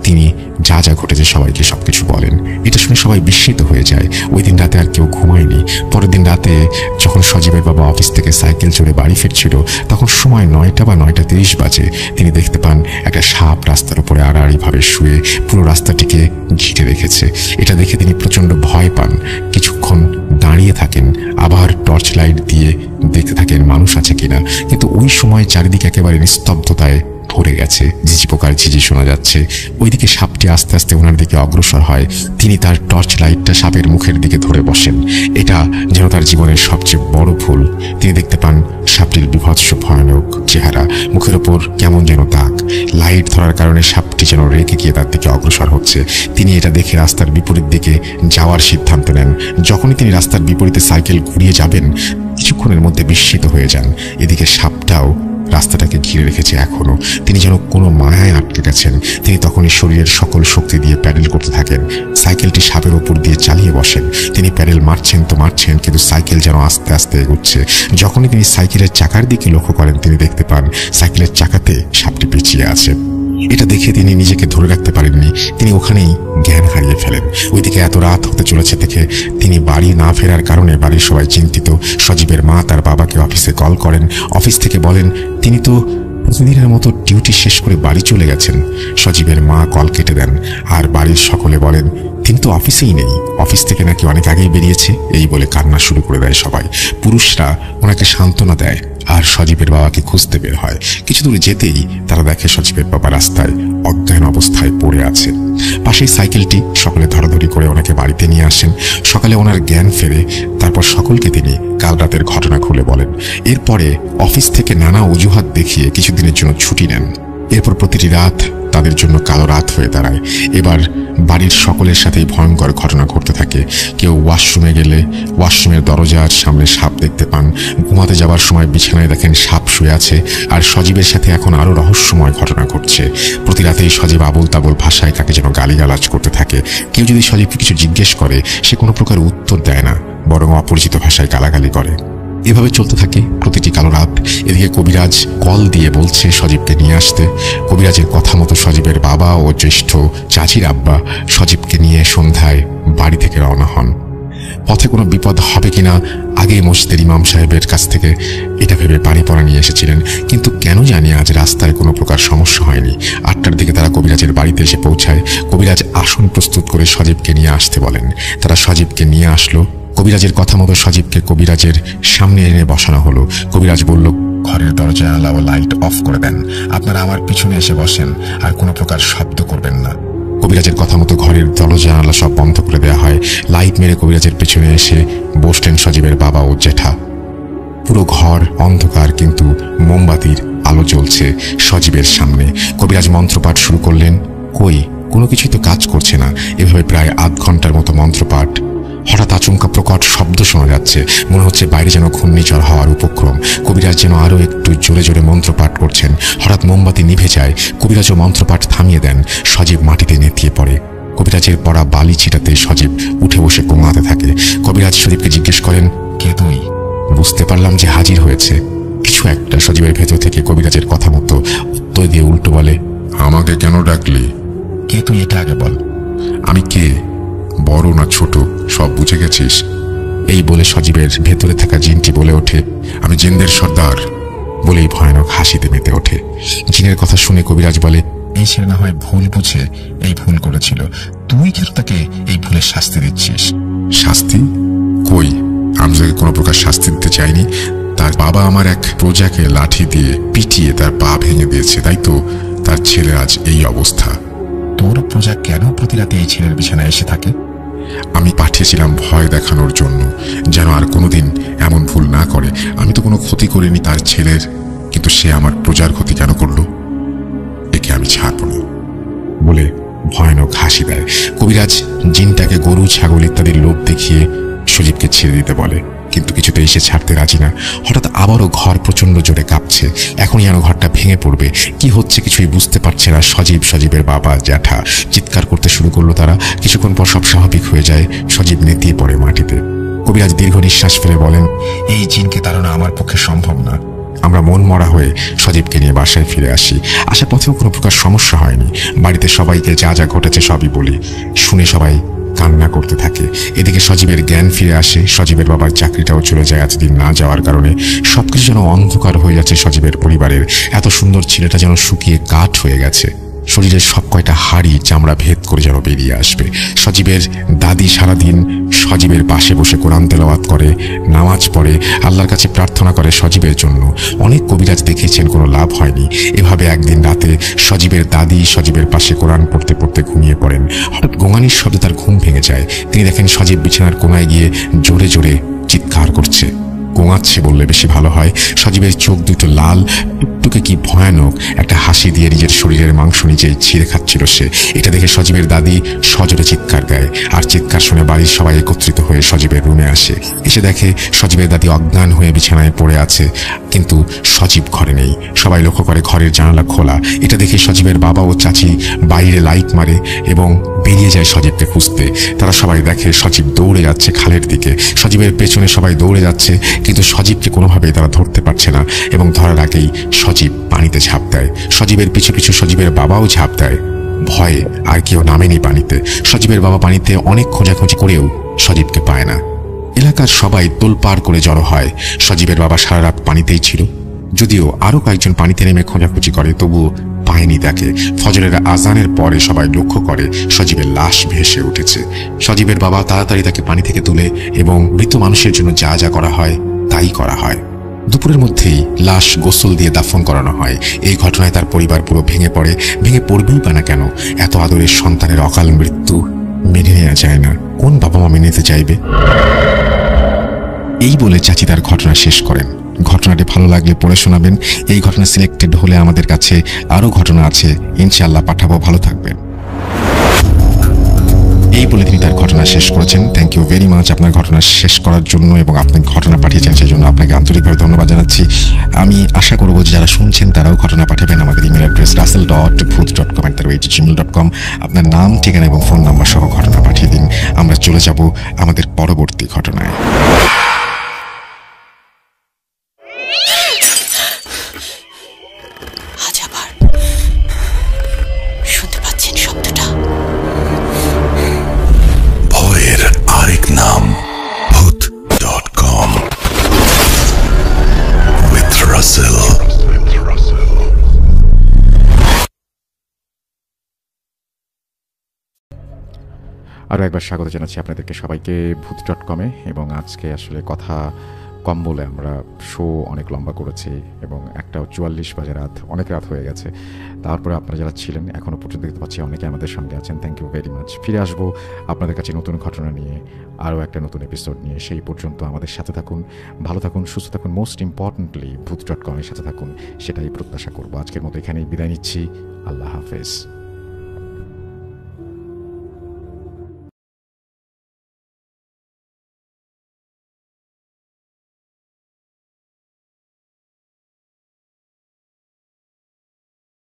তিনি যা যা ঘটেছে সবাইকে সবকিছু বলেন। এটা শুনে সবাই বিস্মিত হয়ে যায়। ওই দিন রাতে আর কেউ ঘুমায়নি। পরের দিন রাতে যখন সজীবের বাবা অফিস থেকে সাইকেল চড়ে বাড়ি ফিরছিল, তখন সময় 9টা বা 9:30 বাজে। তিনি দেখতে পান একটা সাপ রাস্তার উপরে আড়াআড়িভাবে শুয়ে পুরো রাস্তাটিকে ঘিরে রেখেছে। এটা দেখে তিনি প্রচন্ড ভয় পান। কিছুক্ষণ দাঁড়িয়ে থাকেন, আবার টর্চ লাইট দিয়ে দেখতে থাকেন মানুষ আছে কিনা, কিন্তু ওই সময় চারিদিকে একেবারে নিস্তব্ধতায় ভরে গেছে। ঝিঝি পোকার ঝিঝি শোনা যাচ্ছে। ওইদিকে সাপটি আস্তে আস্তে ওনার দিকে অগ্রসর হয়। তিনি তার টর্চ লাইটটা সাপের মুখের দিকে ধরে বসেন। এটা যেন তার জীবনের সবচেয়ে বড় ভুল। তিনি দেখতে পান সাপটির বিভৎস ভয়ানক চেহারা, মুখের ওপর কেমন যেন দাগ। লাইট ধরার কারণে সাপটি যেন রেগে গিয়ে তার দিকে অগ্রসর হচ্ছে। তিনি এটা দেখে রাস্তার বিপরীত দিকে যাওয়ার সিদ্ধান্ত নেন। যখনই তিনি রাস্তার বিপরীতে সাইকেল ঘুরিয়ে যাবেন, কিছুক্ষণের মধ্যে বিস্মিত হয়ে যান। এদিকে সাপটাও রাস্তাটাকে ঘিরে রেখেছে এখনো। তিনি যেন কোনো মায়ায় আটকে গেছেন। তিনি তখনই শরীরের সকল শক্তি দিয়ে প্যাডেল করতে থাকেন। সাইকেলটি সাপের উপর দিয়ে চালিয়ে বসেন। তিনি প্যাডেল মারছেন তো মারছেন, কিন্তু সাইকেল যেন আস্তে আস্তে এগোচ্ছে। যখনই তিনি সাইকেলের চাকার দিকে লক্ষ্য করেন, তিনি দেখতে পান সাইকেলের চাকাতে সাপটি পেঁচিয়ে আছে। এটা দেখে তিনি নিজেকে ধরে রাখতে পারেননি। তিনি ওখানেই জ্ঞান হারিয়ে ফেলেন। ওইদিকে এত রাত হতে চলেছে দেখে তিনি বাড়ি না ফেরার কারণে বাড়ির সবাই চিন্তিত। সজীবের মা তার বাবাকে অফিসে কল করেন। অফিস থেকে বলেন তিনি তো প্রতিদিনের মতো ডিউটি শেষ করে বাড়ি চলে গেছেন। সজীবের মা কল কেটে দেন, আর বাড়ির সকলে বলেন তিনি তো অফিসেই নেই, অফিস থেকে নাকি অনেক আগেই বেরিয়েছে। এই বলে কান্না শুরু করে দেয় সবাই। পুরুষরা ওনাকে সান্ত্বনা দেয় আর সজীবের বাবাকে খুঁজতে বের হয়। কিছু দূরে যেতেই তারা দেখে সজীবের বাবা রাস্তায় অজ্ঞান অবস্থায় পড়ে আছে। পাশেই সাইকেলটি। সকলে ধরাধরি করে ওনাকে বাড়িতে নিয়ে আসেন। সকালে ওনার জ্ঞান ফেরে। তারপর সকলকে তিনি কাল রাতের ঘটনা খুলে বলেন। এরপরে অফিস থেকে নানা অজুহাত দেখিয়ে কিছুদিনের জন্য ছুটি নেন। এরপর প্রতিটি রাত তাদের জন্য কালো রাত হয়ে দাঁড়ায়। এবার বাড়ির সকলের সাথেই ভয়ঙ্কর ঘটনা ঘটতে থাকে। কেউ ওয়াশরুমে গেলে ওয়াশরুমের দরজার সামনে সাপ দেখতে পান। ঘুমাতে যাওয়ার সময় বিছানায় দেখেন সাপ শুয়ে আছে। আর সজীবের সাথে এখন আরো রহস্যময় ঘটনা ঘটছে। প্রতি রাতেই সজীব আবোল তাবোল ভাষায় কাকে যেন গালিগালাজ করতে থাকে। কেউ যদি সজীবকে কিছু জিজ্ঞেস করে, সে কোনো প্রকার উত্তর দেয় না, বরং অপরিচিত ভাষায় গালাগালি করে। এভাবে চলতে থাকে প্রতিটি কালো রাত। এদিকে কবিরাজ কল দিয়ে বলছে সজীবকে নিয়ে আসতে। কবিরাজের কথা মতো সজীবের বাবা ও জ্যেষ্ঠ চাচির আব্বা সজীবকে নিয়ে সন্ধ্যায় বাড়ি থেকে রওনা হন। পথে কোনো বিপদ হবে কিনা আগে মসজিদের ইমাম সাহেবের কাছ থেকে এটা ভেবে পানি পড়া নিয়ে এসেছিলেন, কিন্তু কেন জানি আজ রাস্তায় কোনো প্রকার সমস্যা হয়নি। 8টার দিকে তারা কবিরাজের বাড়িতে এসে পৌঁছায়। কবিরাজ আসন প্রস্তুত করে সজীবকে নিয়ে আসতে বলেন। তারা সজীবকে নিয়ে আসলো। কবিরাজের কথা মতো সজীবকে কবিরাজের সামনে এনে বসানো হলো। কবিরাজ বলল, ঘরের দরজা জানালা ও লাইট অফ করে দেন। আপনারা আমার পিছনে এসে বসেন আর কোনো প্রকার শব্দ করবেন না। কবিরাজের কথা মতো ঘরের দরজা জানালা সব বন্ধ করে দেওয়া হয়। লাইট মেরে কবিরাজের পেছনে এসে বসলেন সজীবের বাবা ও জেঠা। পুরো ঘর অন্ধকার, কিন্তু মোমবাতির আলো জ্বলছে সজীবের সামনে। কবিরাজ মন্ত্রপাঠ শুরু করলেন। কই, কোনো কিছুই তো কাজ করছে না। এভাবে প্রায় আধ ঘন্টার মতো মন্ত্রপাঠ। হঠাৎ আচমকা প্রকট শব্দ শোনা যাচ্ছে। মনে হচ্ছে বাইরে যেন ঘূর্ণিঝড় হওয়ার উপক্রম। কবিরাজ যেন আরো একটু জোরে জোরে মন্ত্রপাঠ করছেন। হঠাৎ মোমবাতি নিভে যায়। কবিরাজও মন্ত্রপাঠ থামিয়ে দেন। সজীব মাটিতে নেতিয়ে পড়ে। কবিরাজের পড়া বালি ছিটাতে সজীব উঠে বসে ঘুমাতে থাকে। কবিরাজ সজীবকে জিজ্ঞেস করেন, কে তুই? বুঝতে পারলাম যে হাজির হয়েছে কিছু একটা। সজীবের ভেতর থেকে কবিরাজের কথা মতো উত্তর দিয়ে উল্টো বলে, আমাকে কেন ডাকলি? কে তুই এটা আগে বল। আমি কে, বড় না ছোট, সব বুঝে গেছিস? এই বলে সজীবের ভেতরে থাকা জিনটি বলে ওঠে, আমি জিনদের সর্দার। বলেই ভয়ানক হাসিতে মেতে ওঠে। জিনের কথা শুনে কবিরাজ বলে, এই ছেলে না হয় ভুল বুঝে এই ভুল করেছিল, তুই কেন তাকে এই ভুলের শাস্তি দিচ্ছিস? শাস্তি? কই, আমি তাকে কোনো প্রকার শাস্তি দিতে চাইনি। তার বাবা আমার এক প্রজাকে লাঠি দিয়ে পিটিয়ে তার পা ভেঙে দিয়েছে, তাই তো তার ছেলে আজ এই অবস্থা। তোর প্রজা কেন প্রতি রাতে এই ছেলের বিছানায় এসে থাকে? আমি পাঠিয়েছিলাম ভয় দেখানোর জন্য, যেন আর কোনোদিন এমন ভুল না করে। আমি তো কোনো ক্ষতি করিনি তার ছেলের, কিন্তু সে আমার প্রজার ক্ষতি কেন করলো? একে আমি ছাড়ব না। বলে ভয়ানক হাসি দেয়। কবিরাজ জিনটাকে গরু, ছাগল ইত্যাদির লোভ দেখিয়ে সজীবকে ছেড়ে দিতে বলে, কিন্তু কিছুতেই সে ছাড়তে রাজি না। হঠাৎ আবারও ঘর প্রচন্ড জোরে কাঁপছে। এখনই যেন ঘরটা ভেঙে পড়বে। কি হচ্ছে কিছুই বুঝতে পারছে না সজীব। সজীবের বাবা, জ্যাঠা চিৎকার করতে শুরু করলো তারা। কিছুক্ষণ পর সব স্বাভাবিক হয়ে যায়। সজীব নেতিয়ে পড়ে মাটিতে। কবিরাজ দীর্ঘ নিঃশ্বাস ফেলে বলেন, এই জিনকে তাড়ানো আমার পক্ষে সম্ভব না। আমরা মন মরা হয়ে সজীবকে নিয়ে বাসায় ফিরে আসি। আসার পথেও কোনো প্রকার সমস্যা হয়নি। বাড়িতে সবাইকে যা যা ঘটেছে সবই বলি। শুনে সবাই কান্না করতে থাকে। এদিকে সজীবের জ্ঞান ফিরে আসে। সজীবের বাবার চাকরিটাও চলে যায় এতদিন না যাওয়ার কারণে। সবকিছু যেন অন্ধকার হয়ে যাচ্ছে সজীবের পরিবারের। এত সুন্দর ছেলেটা যেন শুকিয়ে কাঠ হয়ে গেছে। শরীরের সব কয়টা হাড়ি চামড়া ভেদ করে যেন বেরিয়ে আসবে। সজীবের দাদি সারাদিন সজীবের পাশে বসে কোরআন তেলাওয়াত করে, নামাজ পড়ে, আল্লাহর কাছে প্রার্থনা করে সজীবের জন্য। অনেক কবিরাজ দেখিয়েছেন, কোনো লাভ হয়নি। এভাবে একদিন রাতে সজীবের দাদি সজীবের পাশে কোরআন পড়তে পড়তে ঘুমিয়ে পড়েন। হঠাৎ গোঙানির শব্দে তার ঘুম ভেঙে যায়। তিনি দেখেন সজীব বিছানার কোনায় গিয়ে জোরে জোরে চিৎকার করছে। গোঙাচ্ছে বললে বেশি ভালো হয়। সজীবের চোখ দুটো লাল টুকটুকে, কি ভয়ানক একটা হাসি দিয়ে নিজের শরীরের মাংস নিজেই ছিঁড়ে খাচ্ছিল সে। এটা দেখে সজীবের দাদি সজোরে চিৎকার দেয়। আর চিৎকার শুনে বাড়ির সবাই একত্রিত হয়ে সজীবের রুমে আসে। এসে দেখে সজীবের দাদি অজ্ঞান হয়ে বিছানায় পড়ে আছে, কিন্তু সজীব ঘরে নেই। সবাই লক্ষ্য করে ঘরের জানালা খোলা। এটা দেখে সজীবের বাবা ও চাচি বাইরে লাইট মারে এবং বেরিয়ে যায় সজীবকে খুঁজতে। তারা সবাই দেখে সজীব দৌড়ে যাচ্ছে খালের দিকে। সজীবের পেছনে সবাই দৌড়ে যাচ্ছে, কিন্তু সজীবকে কোনোভাবেই তারা ধরতে পারছে না এবং ধরার আগেই সজীব পানিতে ঝাঁপ দেয়। সজীবের পিছু পিছু সজীবের বাবাও ঝাঁপ দেয়। ভয়ে আর কেউ নামেনি পানিতে। সজীবের বাবা পানিতে অনেক খোঁজাখুঁজি করেও সজীবকে পায় না। এলাকার সবাই তোলপাড় করে জড়ো হয়। সজীবের বাবা সারা রাত পানিতেই ছিল। যদিও আরো কয়েকজন পানিতে নেমে খোঁজাখুঁজি করে, তবুও পায়নি তাকে। ফজরের আজানের পরে সবাই লক্ষ্য করে সজীবের লাশ ভেসে উঠেছে। সজীবের বাবা তাড়াতাড়ি তাকে পানি থেকে তুলে এবং মৃত মানুষের জন্য যা যা করা হয় তাই করা হয়। দুপুরের মধ্যেই লাশ গোসল দিয়ে দাফন করানো হয়। এই ঘটনায় তার পরিবার পুরো ভেঙে পড়ে। ভেঙে পড়বেই বা না কেন? এত আদরের সন্তানের অকাল মৃত্যু মেনে নেওয়া যায় না। কোন বাবা মা মেনে নিতে চাইবে? এই বলে চাচি তার ঘটনা শেষ করেন। ঘটনাটি ভালো লাগলে পড়ে শোনাবেন। এই ঘটনা সিলেক্টেড হলে আমাদের কাছে আরো ঘটনা আছে, ইনশাআল্লাহ পাঠাবো। ভালো থাকবেন। এই বলে তিনি তার ঘটনা শেষ করেছেন। থ্যাংক ইউ ভেরি মাচ আপনার ঘটনা শেষ করার জন্য এবং আপনি ঘটনা পাঠিয়েছেন সেই জন্য আপনাকে আন্তরিকভাবে ধন্যবাদ জানাচ্ছি। আমি আশা করব যে যারা শুনছেন তারাও ঘটনা পাঠাবেন। আমাদের ইমেল অ্যাড্রেস russell.booth.com@gmail.com। আপনার নাম, ঠিকানা এবং ফোন নাম্বার সহ ঘটনা পাঠিয়ে দিন। আমরা চলে যাব আমাদের পরবর্তী ঘটনায়। আজ আবার শুনতে পাচ্ছেন শব্দটা? ভয়ের আরেক নাম booth.com with Russell। আরও একবার স্বাগত জানাচ্ছি আপনাদেরকে সবাইকে ভূত.com-এ। এবং আজকে আসলে কথা কম বলে আমরা শো অনেক লম্বা করেছি এবং 1:44 বাজে রাত, অনেক রাত হয়ে গেছে। তারপরে আপনারা যারা ছিলেন এখনও পর্যন্ত দেখতে পাচ্ছি অনেকে আমাদের সঙ্গে আছেন। Thank you very much. ফিরে আসবো আপনাদের কাছে নতুন ঘটনা নিয়ে, আরও একটা নতুন এপিসোড নিয়ে। সেই পর্যন্ত আমাদের সাথে থাকুন, ভালো থাকুন, সুস্থ থাকুন। মোস্ট ইম্পর্টেন্টলি ভূত.com-এর সাথে থাকুন, সেটাই প্রত্যাশা করবো। আজকের মতো এখানেই বিদায় নিচ্ছি। আল্লাহ হাফেজ।